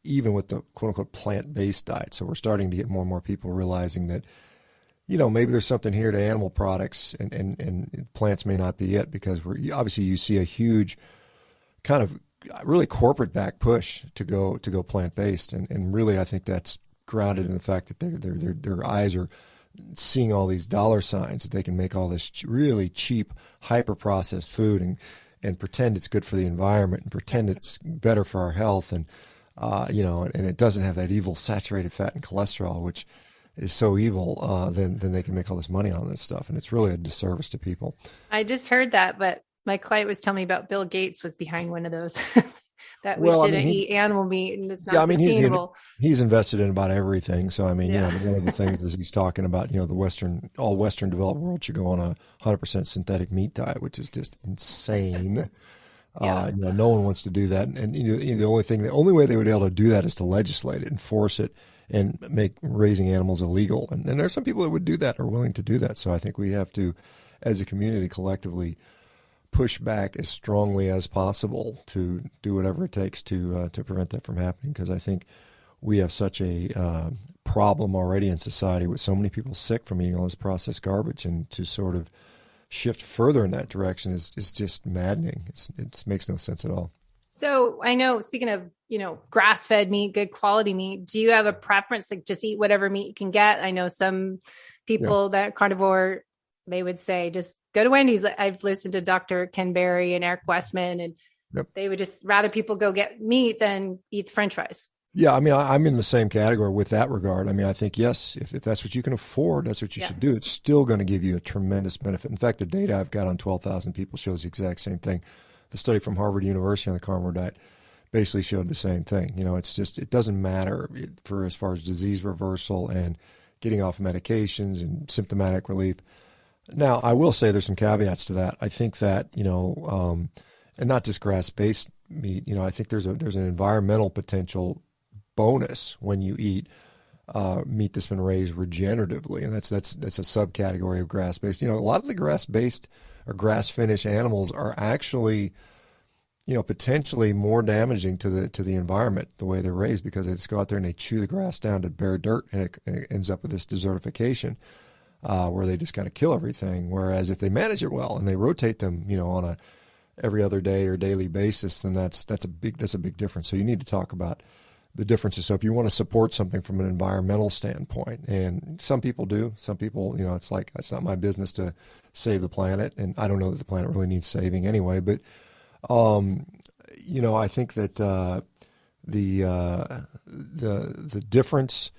C: even with the quote unquote plant-based diet. So we're starting to get more and more people realizing that, maybe there's something here to animal products and plants may not be it, because obviously you see a huge kind of really corporate back push to go plant-based. And really, I think that's grounded in the fact that their eyes are seeing all these dollar signs that they can make all this really cheap, hyper-processed food and pretend it's good for the environment and pretend it's better for our health. And, and it doesn't have that evil saturated fat and cholesterol, which is so evil, then they can make all this money on this stuff. And it's really a disservice to people. I
B: just heard that, but my client was telling me about Bill Gates was behind one of those, that we shouldn't eat animal meat and it's not sustainable.
C: He's invested in about everything. So, one of the things is he's talking about, the all Western developed world should go on a 100% synthetic meat diet, which is just insane. No one wants to do that. And the only way they would be able to do that is to legislate it and force it and make raising animals illegal. And there's some people that would do that or willing to do that. So I think we have to, as a community, collectively push back as strongly as possible to do whatever it takes to prevent that from happening. Because I think we have such a problem already in society with so many people sick from eating all this processed garbage, and to sort of shift further in that direction is just maddening. It makes no sense at all.
B: So I know, speaking of, grass-fed meat, good quality meat, do you have a preference, like just eat whatever meat you can get? I know some people that carnivore, they would say, just go to Wendy's. I've listened to Dr. Ken Berry and Eric Westman, and they would just rather people go get meat than eat French fries. Yeah.
C: I'm in the same category with that regard. I think, yes, if that's what you can afford, that's what you should do. It's still going to give you a tremendous benefit. In fact, the data I've got on 12,000 people shows the exact same thing. The study from Harvard University on the carnivore diet basically showed the same thing. It's just, it doesn't matter for as far as disease reversal and getting off medications and symptomatic relief. Now, I will say there's some caveats to that. I think that, and not just grass-based meat, I think there's an environmental potential bonus when you eat meat that's been raised regeneratively, and that's a subcategory of grass-based. A lot of the grass-based or grass-finished animals are actually, potentially more damaging to the environment the way they're raised, because they just go out there and they chew the grass down to bare dirt, and it ends up with this desertification where they just kind of kill everything. Whereas if they manage it well and they rotate them, on a every other day or daily basis, then that's a big difference. So you need to talk about the differences. So if you want to support something from an environmental standpoint, and some people do, some people, it's like, it's not my business to save the planet, and I don't know that the planet really needs saving anyway, but, I think that the difference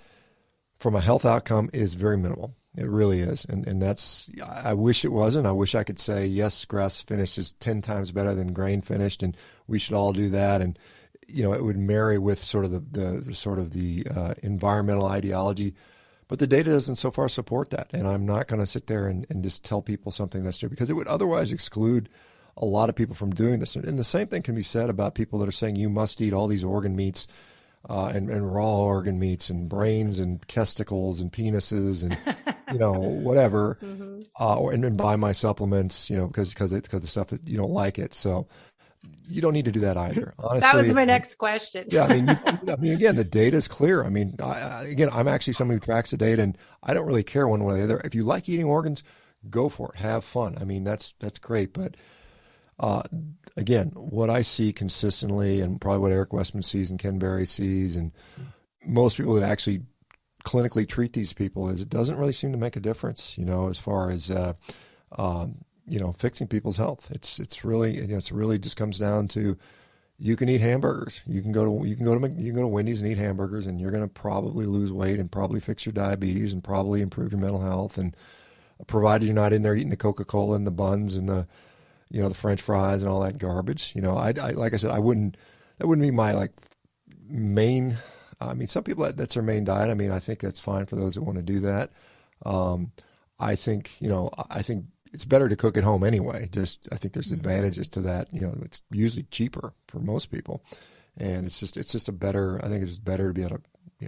C: from a health outcome is very minimal. It really is. And that's, I wish it wasn't. I wish I could say, yes, grass finished is 10 times better than grain finished, and we should all do that. And, it would marry with sort of the environmental ideology, but the data doesn't so far support that. And I'm not going to sit there and just tell people something that's true, because it would otherwise exclude a lot of people from doing this. And the same thing can be said about people that are saying you must eat all these organ meats and raw organ meats and brains and testicles and penises and, whatever, and buy my supplements, because the stuff that you don't like it. So you don't need to do that either. Honestly,
B: that was my next question.
C: Yeah, again, the data is clear. I'm actually somebody who tracks the data, and I don't really care one way or the other. If you like eating organs, go for it. Have fun. That's great. But again, what I see consistently, and probably what Eric Westman sees and Ken Berry sees, and most people that actually clinically treat these people, is it doesn't really seem to make a difference. As far as fixing people's health. It's really, it's really just comes down to, you can eat hamburgers. You can go to Wendy's and eat hamburgers, and you're going to probably lose weight and probably fix your diabetes and probably improve your mental health. And provided you're not in there eating the Coca-Cola and the buns and the French fries and all that garbage. I like I said, that wouldn't be my main. Some people that's their main diet. I think that's fine for those that want to do that. I think it's better to cook at home anyway. I think there's advantages to that. It's usually cheaper for most people. And it's just a better, I think it's just better to be able to,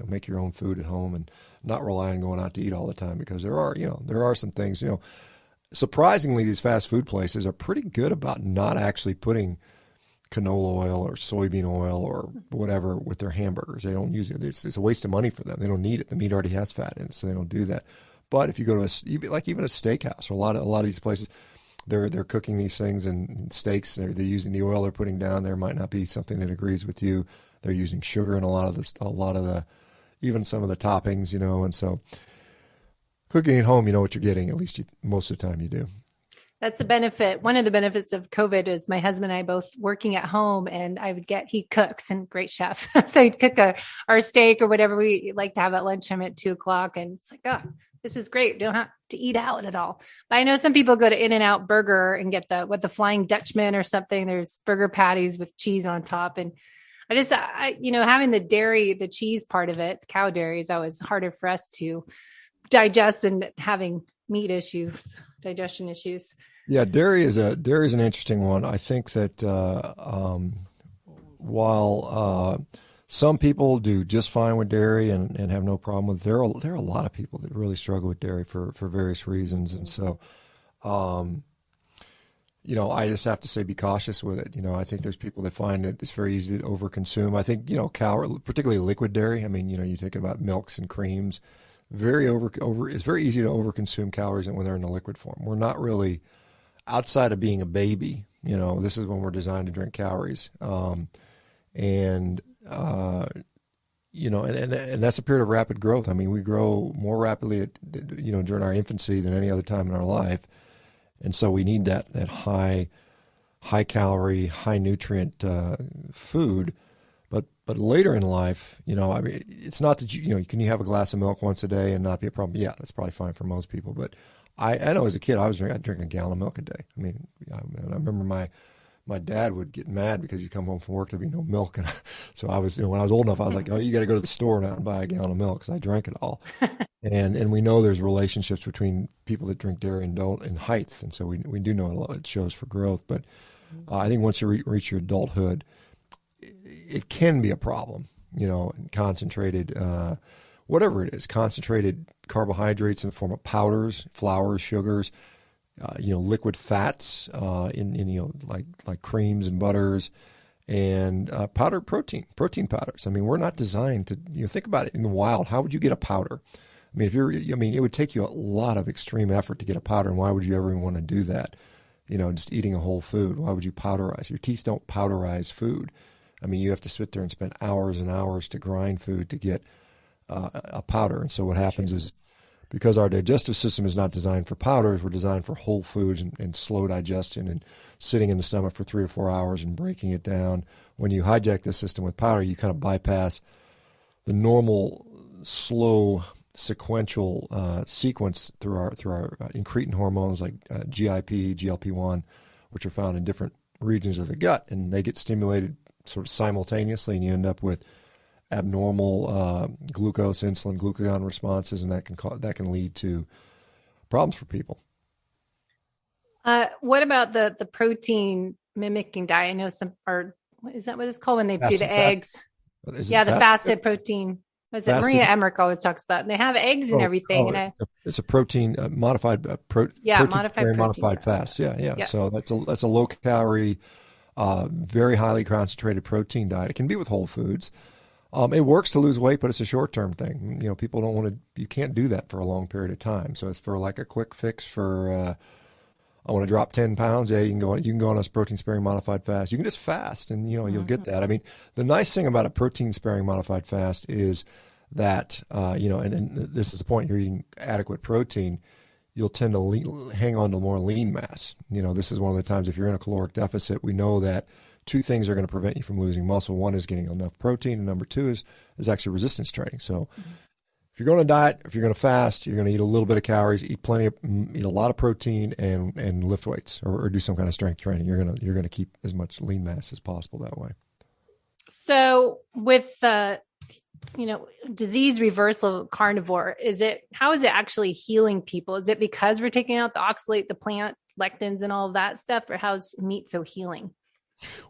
C: make your own food at home and not rely on going out to eat all the time, because there are some things, surprisingly, these fast food places are pretty good about not actually putting canola oil or soybean oil or whatever with their hamburgers. They don't use it. It's a waste of money for them. They don't need it. The meat already has fat in it, so they don't do that. But if you go to even a steakhouse, or a lot of these places, they're cooking these things in steaks. They're using the oil they're putting down there might not be something that agrees with you. They're using sugar in a lot of the even some of the toppings, and so cooking at home, you know what you're getting. At least most of the time you do.
B: That's a benefit. One of the benefits of COVID is my husband and I both working at home, and he cooks, and great chef. So he'd cook our steak or whatever we like to have at lunchtime at 2:00. And it's like, oh, this is great. Don't have to eat out at all. But I know some people go to In-N-Out Burger and get the Flying Dutchman or something. There's burger patties with cheese on top. And having the cheese part of it, cow dairy, is always harder for us to digest than having meat issues, digestion issues.
C: Yeah, dairy is an interesting one. I think that while some people do just fine with dairy and have no problem with it, there are a lot of people that really struggle with dairy for various reasons, and so I just have to say, be cautious with it. I think there's people that find that it's very easy to overconsume. I think particularly liquid dairy. I mean, you think about milks and creams. It's very easy to overconsume calories when they're in a liquid form. We're not really, outside of being a baby, this is when we're designed to drink calories. And that's a period of rapid growth. I mean, we grow more rapidly during our infancy than any other time in our life. And so we need that high calorie, high nutrient food. But later in life, it's not that can you have a glass of milk once a day and not be a problem? Yeah, that's probably fine for most people. But I know as a kid, I'd drink a gallon of milk a day. I mean, I remember my dad would get mad because he'd come home from work, there'd be no milk. And so I was, when I was old enough, I was like, oh, you got to go to the store now and buy a gallon of milk, because I drank it all. And we know there's relationships between people that drink dairy and don't in height. And so we do know a lot, it shows for growth. But I think once you reach your adulthood, it can be a problem, concentrated, whatever it is, concentrated carbohydrates in the form of powders, flours, sugars, liquid fats, like creams and butters, and powdered protein powders. I mean, we're not designed to, think about it in the wild. How would you get a powder? I mean, it would take you a lot of extreme effort to get a powder. And why would you ever even want to do that? Just eating a whole food. Why would you powderize? Your teeth don't powderize food. I mean, you have to sit there and spend hours and hours to grind food to get a powder. And so what happens is, because our digestive system is not designed for powders, we're designed for whole foods and slow digestion and sitting in the stomach for 3 or 4 hours and breaking it down. When you hijack the system with powder, you kind of bypass the normal, slow, sequential sequence through our incretin hormones like GIP, GLP-1, which are found in different regions of the gut, and they get stimulated sort of simultaneously, and you end up with abnormal glucose, insulin, glucagon responses, and that can lead to problems for people.
B: What about the protein mimicking diet? I know is that what it's called when they do the eggs? The fasted protein. Was it Maria Emmerich always talks about? And they have eggs and everything.
C: It's a protein modified modified fast. Yeah. Yes. So that's a low calorie, very highly concentrated protein diet. It can be with whole foods. It works to lose weight, but it's a short-term thing. People don't want to. You can't do that for a long period of time. So it's for like a quick fix for. I want to drop 10 pounds. Yeah, you can go on a protein-sparing modified fast. You can just fast, and you'll get that. I mean, the nice thing about a protein-sparing modified fast is that and this is the point. You're eating adequate protein. You'll tend to hang on to more lean mass. This is one of the times if you're in a caloric deficit, we know that two things are going to prevent you from losing muscle. One is getting enough protein, and number two is actually resistance training. So if you're going to diet, if you're going to fast, you're going to eat a little bit of calories, eat a lot of protein, and lift weights or do some kind of strength training. You're going to keep as much lean mass as possible that way.
B: So with disease reversal carnivore, how is it actually healing people? Is it because we're taking out the oxalate, the plant lectins, and all of that stuff, or how's meat so healing?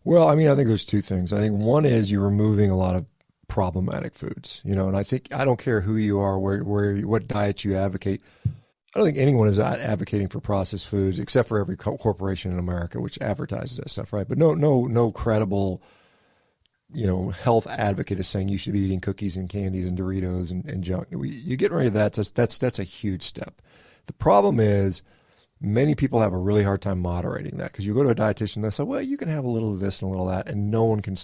C: Well, I mean, I think there's two things. I think one is you're removing a lot of problematic foods, and I think I don't care who you are, what diet you advocate. I don't think anyone is advocating for processed foods except for every corporation in America, which advertises that stuff, right? But no credible, health advocate is saying you should be eating cookies and candies and Doritos and junk. You get rid of that. That's a huge step. The problem is many people have a really hard time moderating that because you go to a dietitian and they say, well, you can have a little of this and a little of that, and no one can.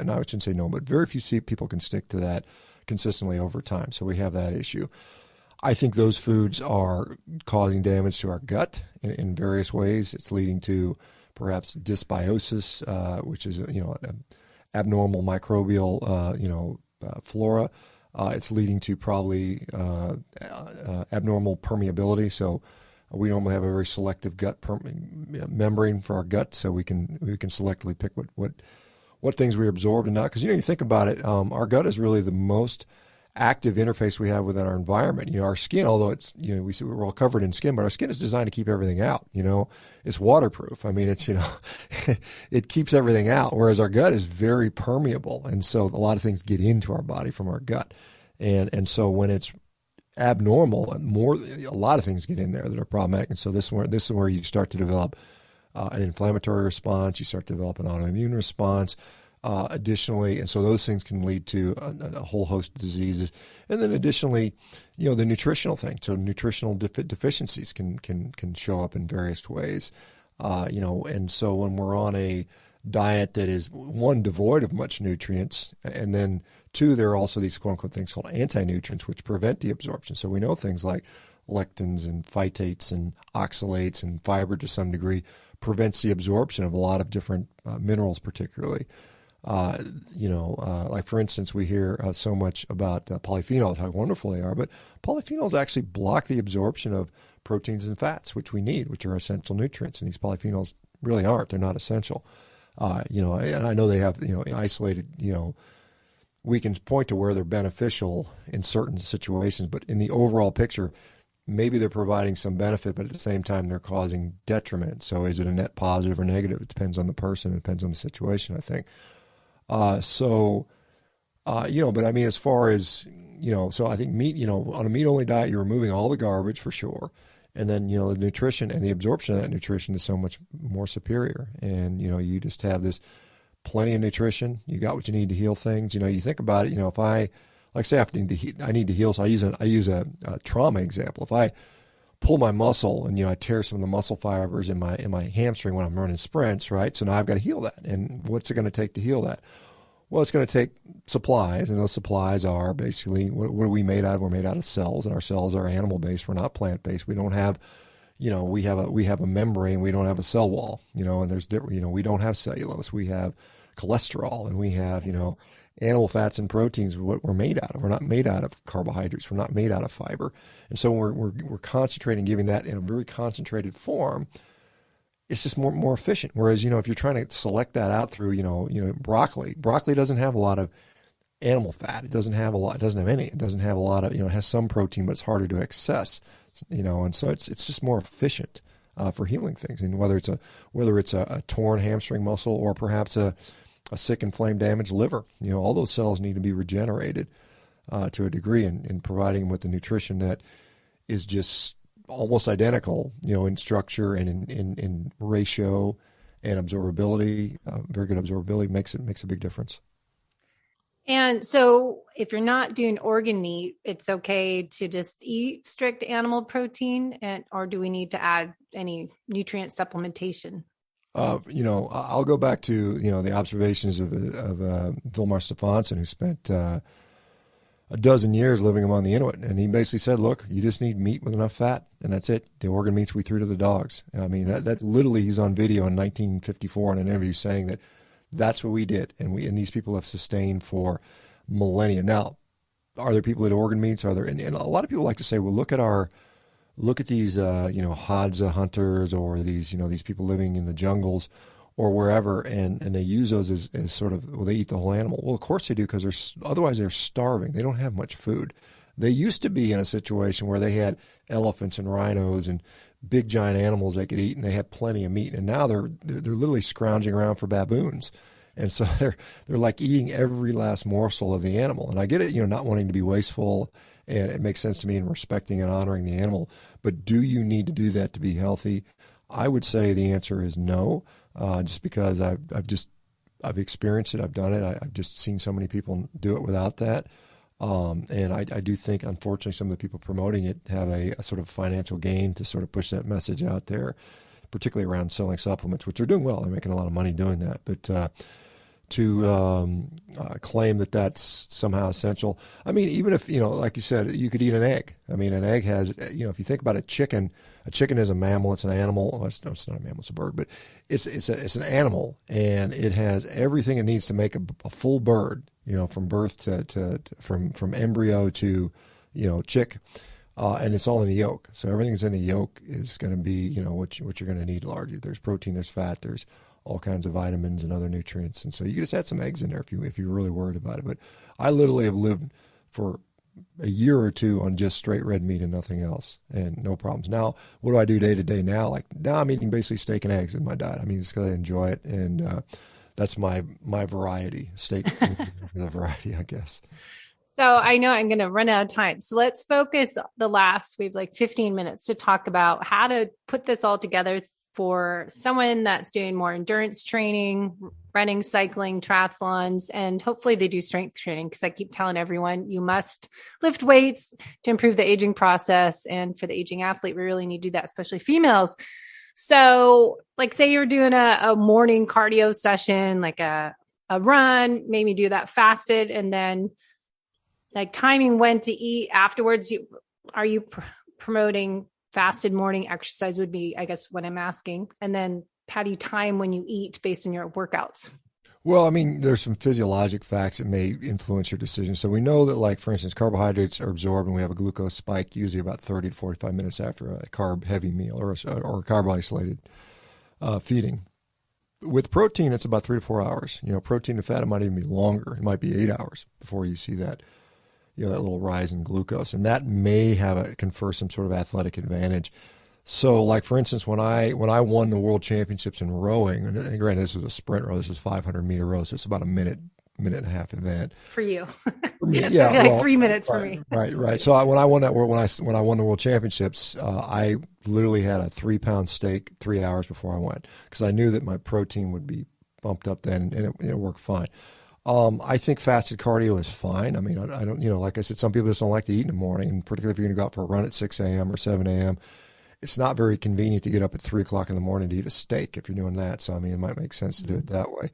C: And I shouldn't say no, but very few people can stick to that consistently over time. So we have that issue. I think those foods are causing damage to our gut in various ways. It's leading to perhaps dysbiosis, which is an abnormal microbial flora. It's leading to probably abnormal permeability. So we normally have a very selective gut membrane for our gut, so we can selectively pick what things we absorb and not. Because you think about it, our gut is really the most active interface we have within our environment. Our skin, although it's we're all covered in skin, but our skin is designed to keep everything out. It's waterproof. I mean, it's it keeps everything out, whereas our gut is very permeable, and so a lot of things get into our body from our gut, and so when it's abnormal, a lot of things get in there that are problematic, and so this is where you start to develop an inflammatory response. You start to develop an autoimmune response. Additionally, and so those things can lead to a whole host of diseases. And then additionally, the nutritional thing. So nutritional deficiencies can show up in various ways. And so when we're on a diet that is, one, devoid of much nutrients, and then two, there are also these quote unquote things called anti-nutrients, which prevent the absorption. So we know things like lectins and phytates and oxalates and fiber to some degree prevents the absorption of a lot of different minerals, particularly. Like for instance, we hear so much about polyphenols, how wonderful they are, but polyphenols actually block the absorption of proteins and fats, which we need, which are essential nutrients. And these polyphenols really aren't. They're not essential. And I know they have, isolated, we can point to where they're beneficial in certain situations, but in the overall picture, maybe they're providing some benefit, but at the same time, they're causing detriment. So is it a net positive or negative? It depends on the person. It depends on the situation, I think. But I mean, as far as, so I think meat, on a meat-only diet, you're removing all the garbage for sure. And then, the nutrition and the absorption of that nutrition is so much more superior. And, you just have this plenty of nutrition. You got what you need to heal things. You think about it, if I, like say I need to heal, so I use a trauma example. If I pull my muscle and, I tear some of the muscle fibers in my hamstring when I'm running sprints, right? So now I've got to heal that. And what's it going to take to heal that? Well, it's going to take supplies, and those supplies are basically, what are we made out of? We're made out of cells, and our cells are animal-based. We're not plant-based. We don't have, we have a membrane. We don't have a cell wall, and there's different, we don't have cellulose. We have cholesterol, and we have, animal fats and proteins, what we're made out of. We're not made out of carbohydrates. We're not made out of fiber. And so we're concentrating, giving that in a very concentrated form. It's just more efficient. Whereas, if you're trying to select that out through, broccoli doesn't have a lot of animal fat. It doesn't have any. It doesn't have a lot of, it has some protein, but it's harder to access, and so it's just more efficient for healing things. And whether it's a torn hamstring muscle or perhaps a sick, inflamed, damaged liver, all those cells need to be regenerated to a degree, and providing them with the nutrition that is just almost identical, in structure and in ratio and absorbability. Very good absorbability makes a big difference.
B: And so if you're not doing organ meat, it's okay to just eat strict animal protein, or do we need to add any nutrient supplementation?
C: I'll go back to, the observations of Vilmar Stefansson, who spent a dozen years living among the Inuit. And he basically said, look, you just need meat with enough fat, and that's it. The organ meats we threw to the dogs. I mean, that literally, he's on video in 1954 in an interview saying that that's what we did. And these people have sustained for millennia. Now, are there people that eat organ meats? Are there, and a lot of people like to say, well, look at these, Hadza hunters, or these people living in the jungles or wherever, and they use those as sort of, well, they eat the whole animal. Well, of course they do, because otherwise they're starving. They don't have much food. They used to be in a situation where they had elephants and rhinos and big giant animals they could eat, and they had plenty of meat. And now they're literally scrounging around for baboons. And so they're like eating every last morsel of the animal. And I get it, not wanting to be wasteful, and it makes sense to me in respecting and honoring the animal. But do you need to do that to be healthy? I would say the answer is no, just because I've experienced it, I've done it. I've just seen so many people do it without that. And I do think, unfortunately, some of the people promoting it have a sort of financial gain to sort of push that message out there, particularly around selling supplements, which are doing well. They're making a lot of money doing that. But to claim that that's somehow essential. I mean, even if, like you said, you could eat an egg. I mean, an egg has, if you think about a chicken is a mammal. It's an animal. Well, it's not a mammal, it's a bird, but it's an animal, and it has everything it needs to make a full bird, from birth from embryo to, chick. And it's all in the yolk. So everything that's in the yolk is going to be, what you're going to need largely. There's protein, there's fat, there's all kinds of vitamins and other nutrients. And so you can just add some eggs in there if you're really worried about it. But I literally have lived for a year or two on just straight red meat and nothing else, and no problems. Now, what do I do day to day now? Like now I'm eating basically steak and eggs in my diet. I mean, it's because I enjoy it. And that's my variety, steak, the variety, I guess.
B: So I know I'm going to run out of time. So let's focus we have like 15 minutes to talk about how to put this all together for someone that's doing more endurance training, running, cycling, triathlons, and hopefully they do strength training, because I keep telling everyone you must lift weights to improve the aging process. And for the aging athlete, we really need to do that, especially females. So like say you're doing a morning cardio session, like a run, maybe do that fasted, and then like timing when to eat afterwards. Are you promoting fasted morning exercise would be, I guess, what I'm asking. And then how do you time when you eat based on your workouts?
C: Well, I mean, there's some physiologic facts that may influence your decision. So we know that, like, for instance, carbohydrates are absorbed and we have a glucose spike usually about 30 to 45 minutes after a carb-heavy meal or carb-isolated feeding. With protein, it's about 3 to 4 hours. Protein and fat, it might even be longer. It might be 8 hours before you see that, that little rise in glucose. And that may confer some sort of athletic advantage. So, like, for instance, when I won the world championships in rowing, and granted, this was a sprint row, this is 500-meter row, so it's about a minute and a half event.
B: For you.
C: For me, yeah.
B: Like 3 minutes for me.
C: Right. So when I won that when I won the world championships, I literally had a 3-pound steak 3 hours before I went, because I knew that my protein would be bumped up then, and it worked fine. I think fasted cardio is fine. I mean, I don't, like I said, some people just don't like to eat in the morning, and particularly if you're going to go out for a run at 6 a.m. or 7 a.m., it's not very convenient to get up at 3 o'clock in the morning to eat a steak if you're doing that. So, I mean, it might make sense to do it that way.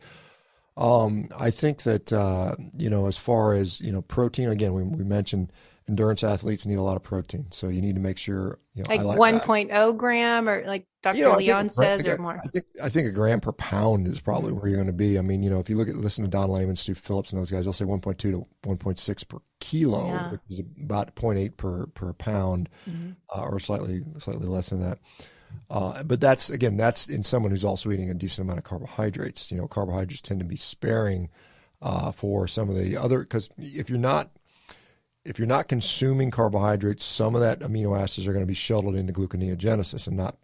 C: I think that, as far as, protein, again, we mentioned endurance athletes need a lot of protein. So you need to make sure,
B: like 1.0 gram, or like Dr. Leon says, or more.
C: I think a gram per pound is probably where you're going to be. I mean, if you listen to Don Layman, Stu Phillips, and those guys, they'll say 1.2 to 1.6 per kilo, which is about 0.8 per pound, or slightly less than that. But that's in someone who's also eating a decent amount of carbohydrates. Carbohydrates tend to be sparing for some of the other, because if you're not consuming carbohydrates, some of that amino acids are going to be shuttled into gluconeogenesis and not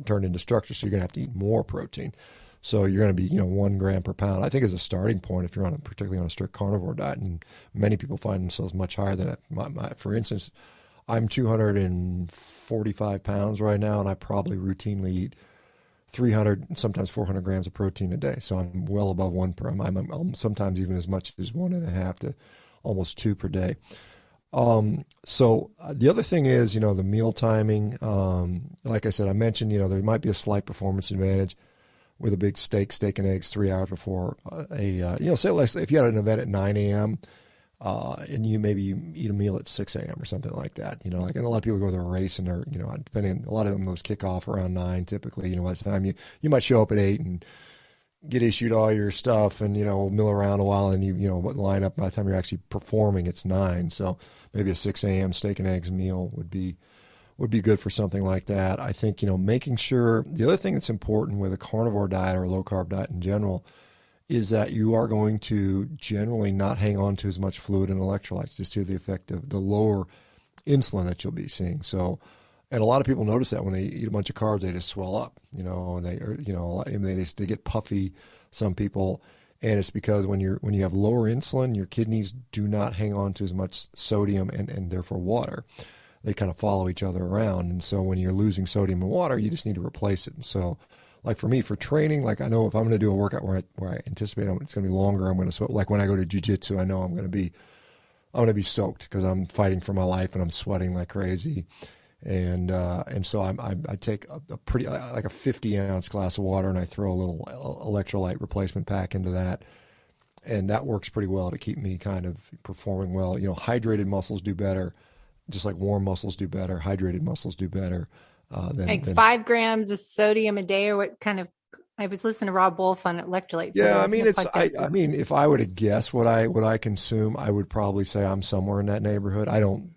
C: turned into structure. So you're going to have to eat more protein. So you're going to be, 1 gram per pound, I think, is a starting point if you're particularly on a strict carnivore diet. And many people find themselves much higher than that. For instance, I'm 245 pounds right now, and I probably routinely eat 300, sometimes 400 grams of protein a day. So I'm well above 1 per. I'm sometimes even as much as 1.5 to almost 2 per day. So the other thing is, the meal timing. Like I said, I mentioned, there might be a slight performance advantage with a big steak and eggs 3 hours before say if you had an event at 9 a.m. And you eat a meal at 6 a.m. or something like that, and a lot of people go to a race and they're, depending, a lot of them, those kick off around 9 typically, by the time you might show up at 8 and get issued all your stuff and, mill around a while, and you line up by the time you're actually performing, it's 9. So maybe a 6 a.m. steak and eggs meal would be good for something like that. I think, making sure, the other thing that's important with a carnivore diet or a low carb diet in general is that you are going to generally not hang on to as much fluid and electrolytes, just to the effect of the lower insulin that you'll be seeing. So, And a lot of people notice that when they eat a bunch of carbs, they just swell up, and they get puffy, some people. And it's because when you have lower insulin, your kidneys do not hang on to as much sodium and therefore water. They kind of follow each other around. And so when you're losing sodium and water, you just need to replace it. And so like for me, for training, like I know if I'm going to do a workout where I anticipate it's going to be longer, I'm going to sweat. Like when I go to jiu-jitsu, I know I'm going to be soaked because I'm fighting for my life and I'm sweating like crazy. And so I take a pretty, like a 50-ounce glass of water, and I throw a little electrolyte replacement pack into that. And that works pretty well to keep me kind of performing well. Hydrated muscles do better, just like warm muscles do better. Hydrated muscles do better.
B: Like 5 grams of sodium a day, or what kind of? I was listening to Rob Wolf on electrolytes.
C: Yeah, I mean if I were to guess what I consume, I would probably say I'm somewhere in that neighborhood. I don't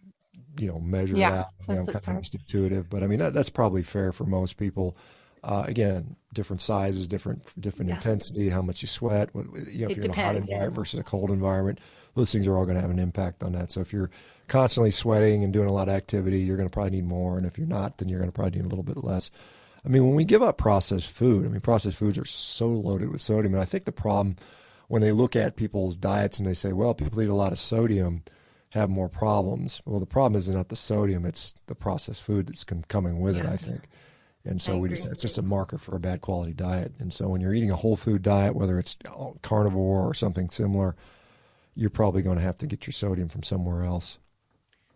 C: measure that. I'm kind of intuitive, but I mean that's probably fair for most people. Again, different sizes, different intensity, how much you sweat. If you're in a hot environment versus a cold environment, those things are all going to have an impact on that. So if you're constantly sweating and doing a lot of activity, you're going to probably need more, and if you're not, then you're going to probably need a little bit less. I mean, when we give up processed food, processed foods are so loaded with sodium, and I think the problem when they look at people's diets and they say, well, people eat a lot of sodium have more problems. Well, the problem is not the sodium, it's the processed food that's coming with it, I think. And so it's just a marker for a bad quality diet. And so when you're eating a whole food diet, whether it's carnivore or something similar, you're probably going to have to get your sodium from somewhere else.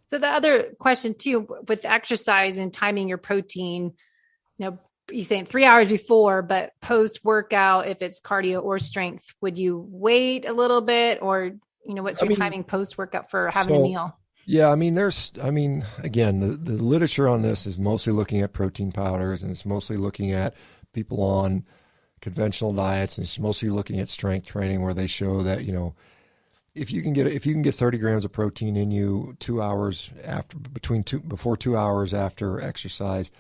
B: So the other question too, with exercise and timing your protein, you're saying 3 hours before, but post workout, if it's cardio or strength, would you wait a little bit, or what's your timing post workout for having a meal?
C: Yeah, again, the literature on this is mostly looking at protein powders, and it's mostly looking at people on conventional diets, and it's mostly looking at strength training, where they show that if you can get 30 grams of protein in you 2 hours before 2 hours after exercise,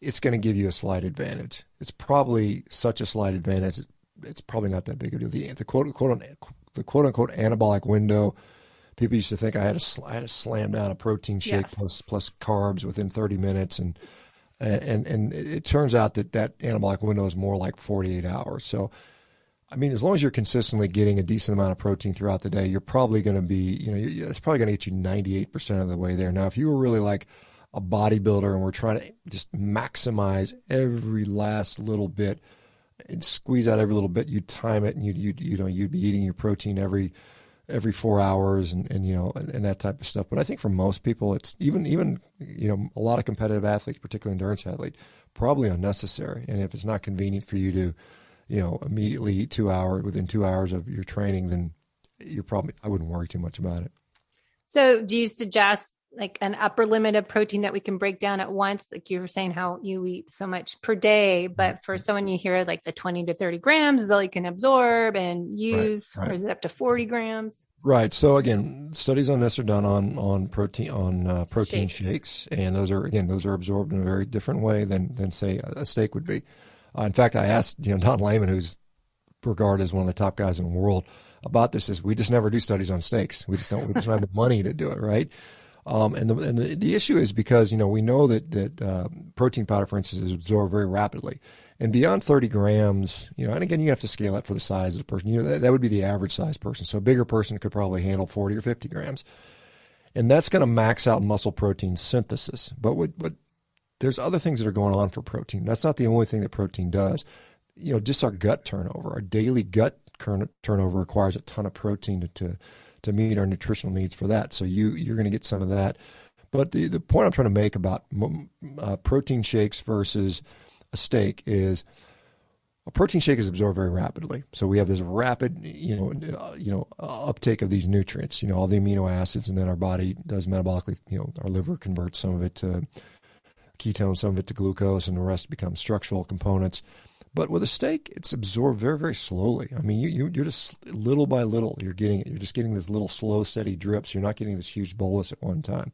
C: it's going to give you a slight advantage. It's probably such a slight advantage, it's probably not that big of a deal. The quote unquote anabolic window. People used to think I had to slam down a protein shake plus carbs within 30 minutes, and it turns out that anabolic window is more like 48 hours. So, as long as you're consistently getting a decent amount of protein throughout the day, you're probably going to be, it's probably going to get you 98% of the way there. Now, if you were really like a bodybuilder and we're trying to just maximize every last little bit and squeeze out every little bit, you'd time it, and you'd be eating your protein every 4 hours and that type of stuff. But I think for most people, it's even a lot of competitive athletes, particularly endurance athletes, probably unnecessary. And if it's not convenient for you to, immediately eat within 2 hours of your training, then I wouldn't worry too much about it.
B: So do you suggest like an upper limit of protein that we can break down at once? Like you were saying how you eat so much per day, but for someone you hear like the 20 to 30 grams is all you can absorb and use, right. Or is it up to 40 grams?
C: Right. So again, studies on this are done on protein shakes, and those are absorbed in a very different way than say a steak would be. In fact, I asked Don Layman, who's regarded as one of the top guys in the world, about this. Is we just never do studies on steaks. We just don't have the money to do it, right? And the issue is because we know that protein powder, for instance, is absorbed very rapidly, and beyond 30 grams, and again you have to scale that for the size of the person. That would be the average size person. So a bigger person could probably handle 40 or 50 grams, and that's going to max out muscle protein synthesis. But there's other things that are going on for protein. That's not the only thing that protein does. Just our gut turnover, our daily gut turnover requires a ton of protein to meet our nutritional needs for that. So you're going to get some of that. But the point I'm trying to make about protein shakes versus a steak is a protein shake is absorbed very rapidly. So we have this rapid, uptake of these nutrients, all the amino acids, and then our body does metabolically, our liver converts some of it to ketones, some of it to glucose, and the rest becomes structural components. But with a steak, it's absorbed very, very slowly. You're just little by little, you're getting it. You're just getting this little slow, steady drips. You're not getting this huge bolus at one time.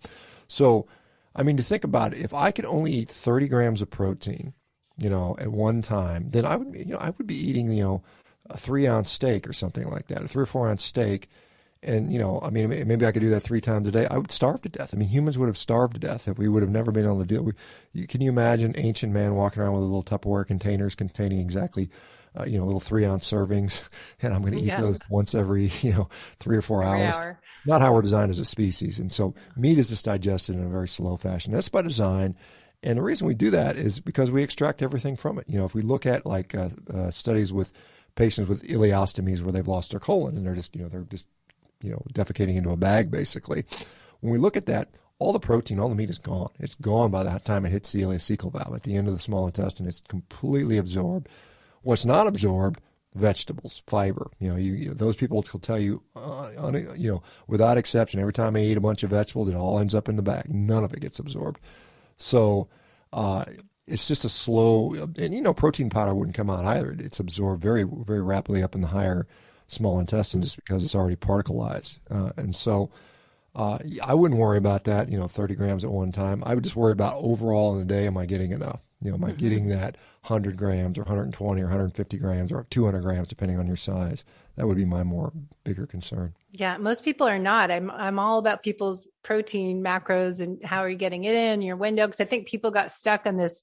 C: So, to think about it, if I could only eat 30 grams of protein, at one time, then I would be eating, a 3-ounce steak or something like that, a 3 or 4 ounce steak, And, I mean, maybe I could do that 3 times a day. I would starve to death. I mean, humans would have starved to death if we would have never been able to do it. Can you imagine ancient man walking around with little Tupperware containers containing exactly, little 3-ounce servings, and I'm going to eat those once every, 3 or 4
B: every
C: hours.
B: hour.
C: Not how we're designed as a species. And so meat is just digested in a very slow fashion. That's by design. And the reason we do that is because we extract everything from it. If we look at like studies with patients with ileostomies where they've lost their colon and they're just defecating into a bag, basically. When we look at that, all the protein, all the meat is gone. It's gone by the time it hits the ileocecal valve at the end of the small intestine. It's completely absorbed. What's not absorbed? Vegetables, fiber. Those people will tell you, without exception, every time I eat a bunch of vegetables, it all ends up in the bag. None of it gets absorbed. So it's just a slow, and protein powder wouldn't come out either. It's absorbed very, very rapidly up in the higher small intestine just because it's already particleized. And so I wouldn't worry about that, 30 grams at one time. I would just worry about overall in a day, am I getting enough? Am I getting that 100 grams or 120 or 150 grams or 200 grams, depending on your size? That would be my bigger concern.
B: Yeah, most people are not. I'm all about people's protein macros and how are you getting it in your window? Because I think people got stuck on this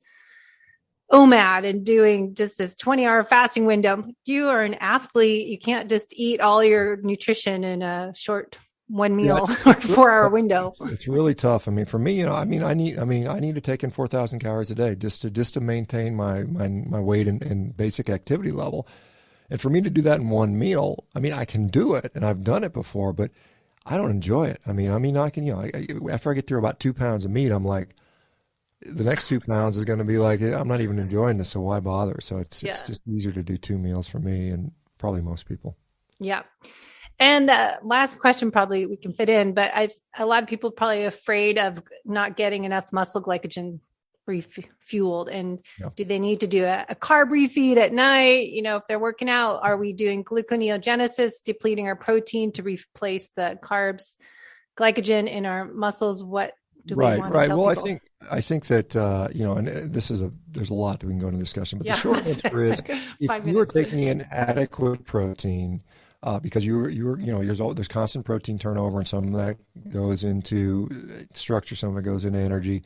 B: OMAD and doing just this 20-hour fasting window. You are an athlete. You can't just eat all your nutrition in a short one meal or 4-hour window.
C: It's really tough. I mean, for me, I need to take in 4,000 calories a day just to maintain my weight and basic activity level. And for me to do that in one meal, I mean, I can do it and I've done it before, but I don't enjoy it. I mean, I can, after I get through about 2 pounds of meat, I'm like, the next 2 pounds is going to be like, I'm not even enjoying this, so why bother? So it's just easier to do 2 meals for me and probably most people.
B: Yeah. And last question, probably we can fit in, but a lot of people probably afraid of not getting enough muscle glycogen refueled. And do they need to do a carb refeed at night? If they're working out, are we doing gluconeogenesis, depleting our protein to replace the carbs, glycogen in our muscles? What do we want to tell
C: Well,
B: people?
C: I think that, and there's a lot that we can go into discussion, but the short answer is if you are taking in adequate protein, because there's constant protein turnover and some of that goes into structure, some of it goes into energy.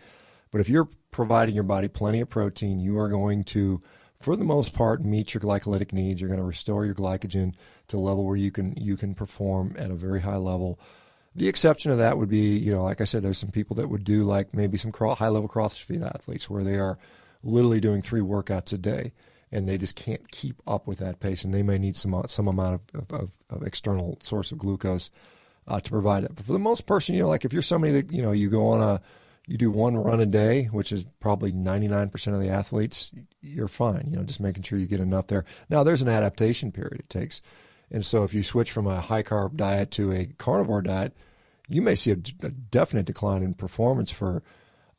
C: But if you're providing your body plenty of protein, you are going to, for the most part, meet your glycolytic needs. You're going to restore your glycogen to a level where you can perform at a very high level. The exception to that would be, like I said, there's some people that would do like maybe some high-level CrossFit athletes where they are literally doing 3 workouts a day, and they just can't keep up with that pace, and they may need some amount of external source of glucose to provide it. But for the most person, like if you're somebody that, you do 1 run a day, which is probably 99% of the athletes, you're fine, just making sure you get enough there. Now, there's an adaptation period it takes. And so if you switch from a high-carb diet to a carnivore diet, you may see a definite decline in performance for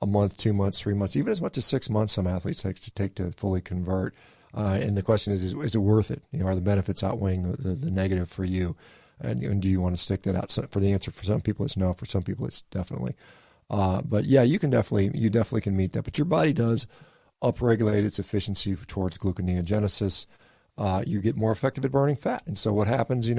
C: a month, 2 months, 3 months, even as much as 6 months some athletes take to fully convert. And the question is it worth it? Are the benefits outweighing the negative for you? And do you want to stick that out? So for the answer, for some people it's no. For some people it's definitely. But yeah, you definitely can meet that. But your body does upregulate its efficiency towards gluconeogenesis. You get more effective at burning fat. And so what happens,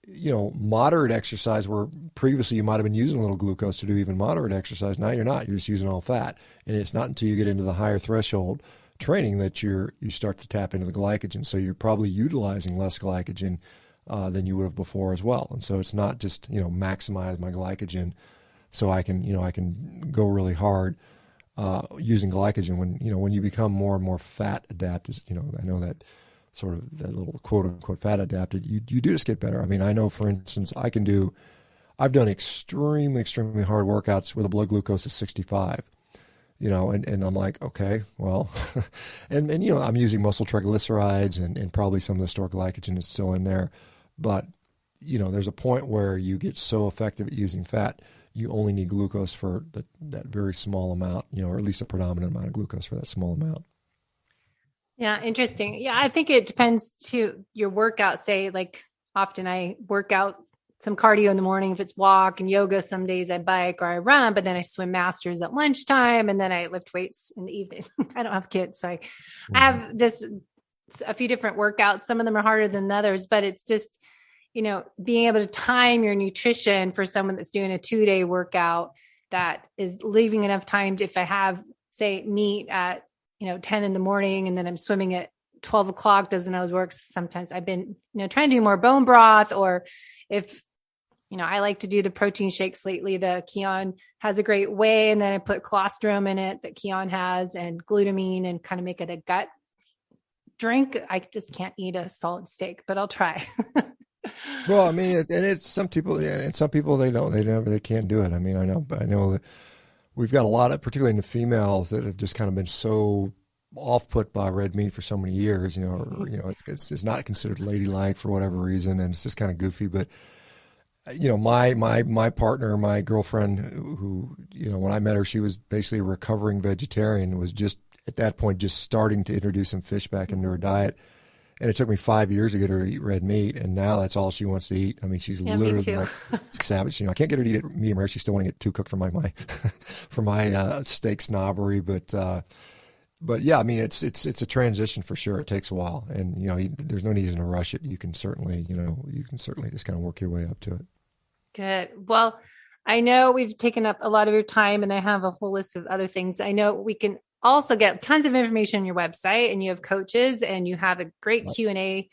C: moderate exercise where previously you might have been using a little glucose to do even moderate exercise. Now you're not. You're just using all fat. And it's not until you get into the higher threshold training that you start to tap into the glycogen. So you're probably utilizing less glycogen than you would have before as well. And so it's not just, maximize my glycogen so I can go really hard using glycogen when you become more and more fat adapted. I know that sort of that little quote unquote fat adapted, you do just get better. I mean, I know, for instance, I've done extremely, extremely hard workouts with a blood glucose of 65, and I'm like, okay, well, and I'm using muscle triglycerides and probably some of the stored glycogen is still in there. But, there's a point where you get so effective at using fat, you only need glucose for that very small amount, or at least a predominant amount of glucose for that small amount.
B: Yeah, interesting. Yeah, I think it depends to your workout. Say, like often I work out some cardio in the morning if it's walk, and yoga some days I bike or I run, but then I swim masters at lunchtime, and then I lift weights in the evening. I don't have kids, so I have just a few different workouts. Some of them are harder than others, but it's just, being able to time your nutrition for someone that's doing a 2-day workout that is leaving enough time to, if I have, say, meat at, 10 in the morning and then I'm swimming at 12 o'clock, doesn't always work. Sometimes I've been, trying to do more bone broth, or if, I like to do the protein shakes lately. The Keon has a great whey, and then I put colostrum in it that Keon has and glutamine and kind of make it a gut drink. I just can't eat a solid steak, but I'll try.
C: Well, I mean, and it's some people, and some people they can't do it. I mean, I know that we've got a lot of, particularly in the females, that have just kind of been so off put by red meat for so many years. It's not considered ladylike for whatever reason, and it's just kind of goofy. But my partner, my girlfriend, who when I met her, she was basically a recovering vegetarian. Was just at that point just starting to introduce some fish back into her diet. And it took me 5 years to get her to eat red meat, and now that's all she wants to eat. I mean, she's literally like savage. I can't get her to eat it medium rare. She's still wanting it too cooked for my for my steak snobbery. But yeah, I mean, it's a transition for sure. It takes a while, and there's no need to rush it. You can certainly just kind of work your way up to it.
B: Good. Well, I know we've taken up a lot of your time, and I have a whole list of other things. I know we can also get tons of information on your website, and you have coaches, and you have a great Q&A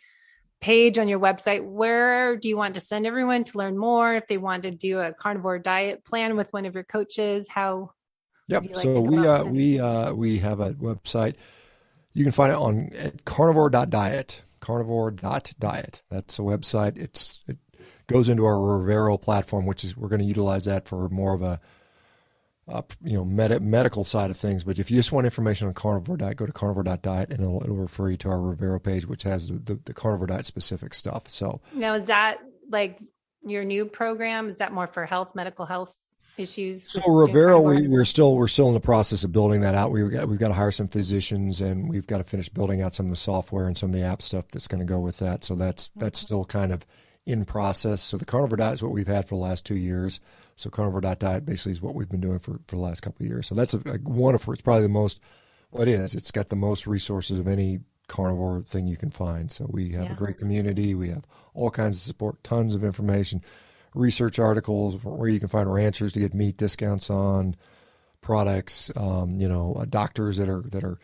B: page on your website. Where do you want to send everyone to learn more? If they want to do a carnivore diet plan with one of your coaches, how?
C: Yep. So we have a website. You can find it at carnivore.diet. Carnivore.diet. That's a website. It goes into our Rivero platform, which is, we're going to utilize that for more of a medical side of things. But if you just want information on carnivore diet, go to carnivore.diet, and it'll refer you to our Rivero page, which has the carnivore diet specific stuff. So now,
B: is that like your new program? Is that more for medical health issues?
C: So Rivero, we're still in the process of building that out. We've got to hire some physicians, and we've got to finish building out some of the software and some of the app stuff that's going to go with that. So that's still kind of in process. So the carnivore diet is what we've had for the last 2 years. So carnivore.diet basically is what we've been doing for the last couple of years. So that's it's probably the most, it's got the most resources of any carnivore thing you can find. So we have a great community. We have all kinds of support, tons of information, research articles where you can find ranchers to get meat discounts on products, doctors that are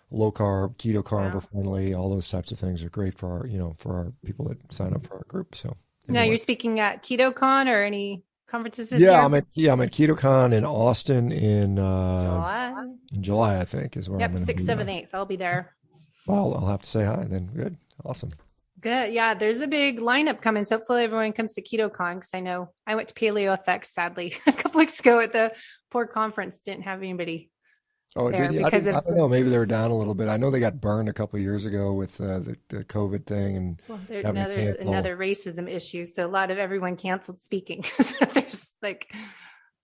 C: low carb, keto, carnivore friendly. All those types of things are great for our people that sign up for our group. So
B: now you're speaking at KetoCon or any conferences this
C: year?
B: I'm
C: at KetoCon in Austin in July, I think is where I'm
B: 6th, 7th, 8th. I'll be there.
C: Well, I'll have to say hi then. Good. Awesome.
B: Good. Yeah, there's a big lineup coming. So hopefully everyone comes to KetoCon, because I know I went to Paleo FX, sadly, a couple weeks ago at the poor conference. Didn't have anybody.
C: Oh,
B: there
C: I don't know. Maybe they were down a little bit. I know they got burned a couple of years ago with the COVID thing, and
B: there's another racism issue. So a lot of everyone canceled speaking. So there's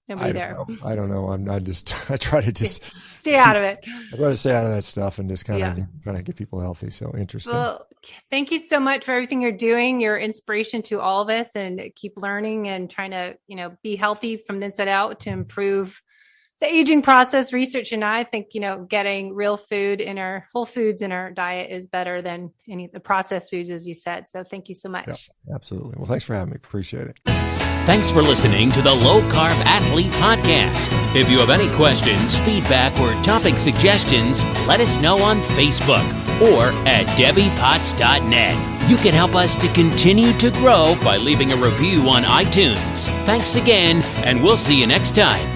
B: nobody there.
C: I don't know. I try to just
B: stay out of it.
C: I try to stay out of that stuff and just kind of trying to get people healthy. So interesting.
B: Well, thank you so much for everything you're doing. You're inspiration to all of us, and keep learning and trying to, be healthy from the inside out to improve the aging process. Research, and I think, getting real food in our whole foods in our diet is better than any of the processed foods, as you said. So thank you so much.
C: Yeah, absolutely. Well, thanks for having me. Appreciate it.
A: Thanks for listening to the Low Carb Athlete Podcast. If you have any questions, feedback, or topic suggestions, let us know on Facebook or at debbiepotts.net. You can help us to continue to grow by leaving a review on iTunes. Thanks again, and we'll see you next time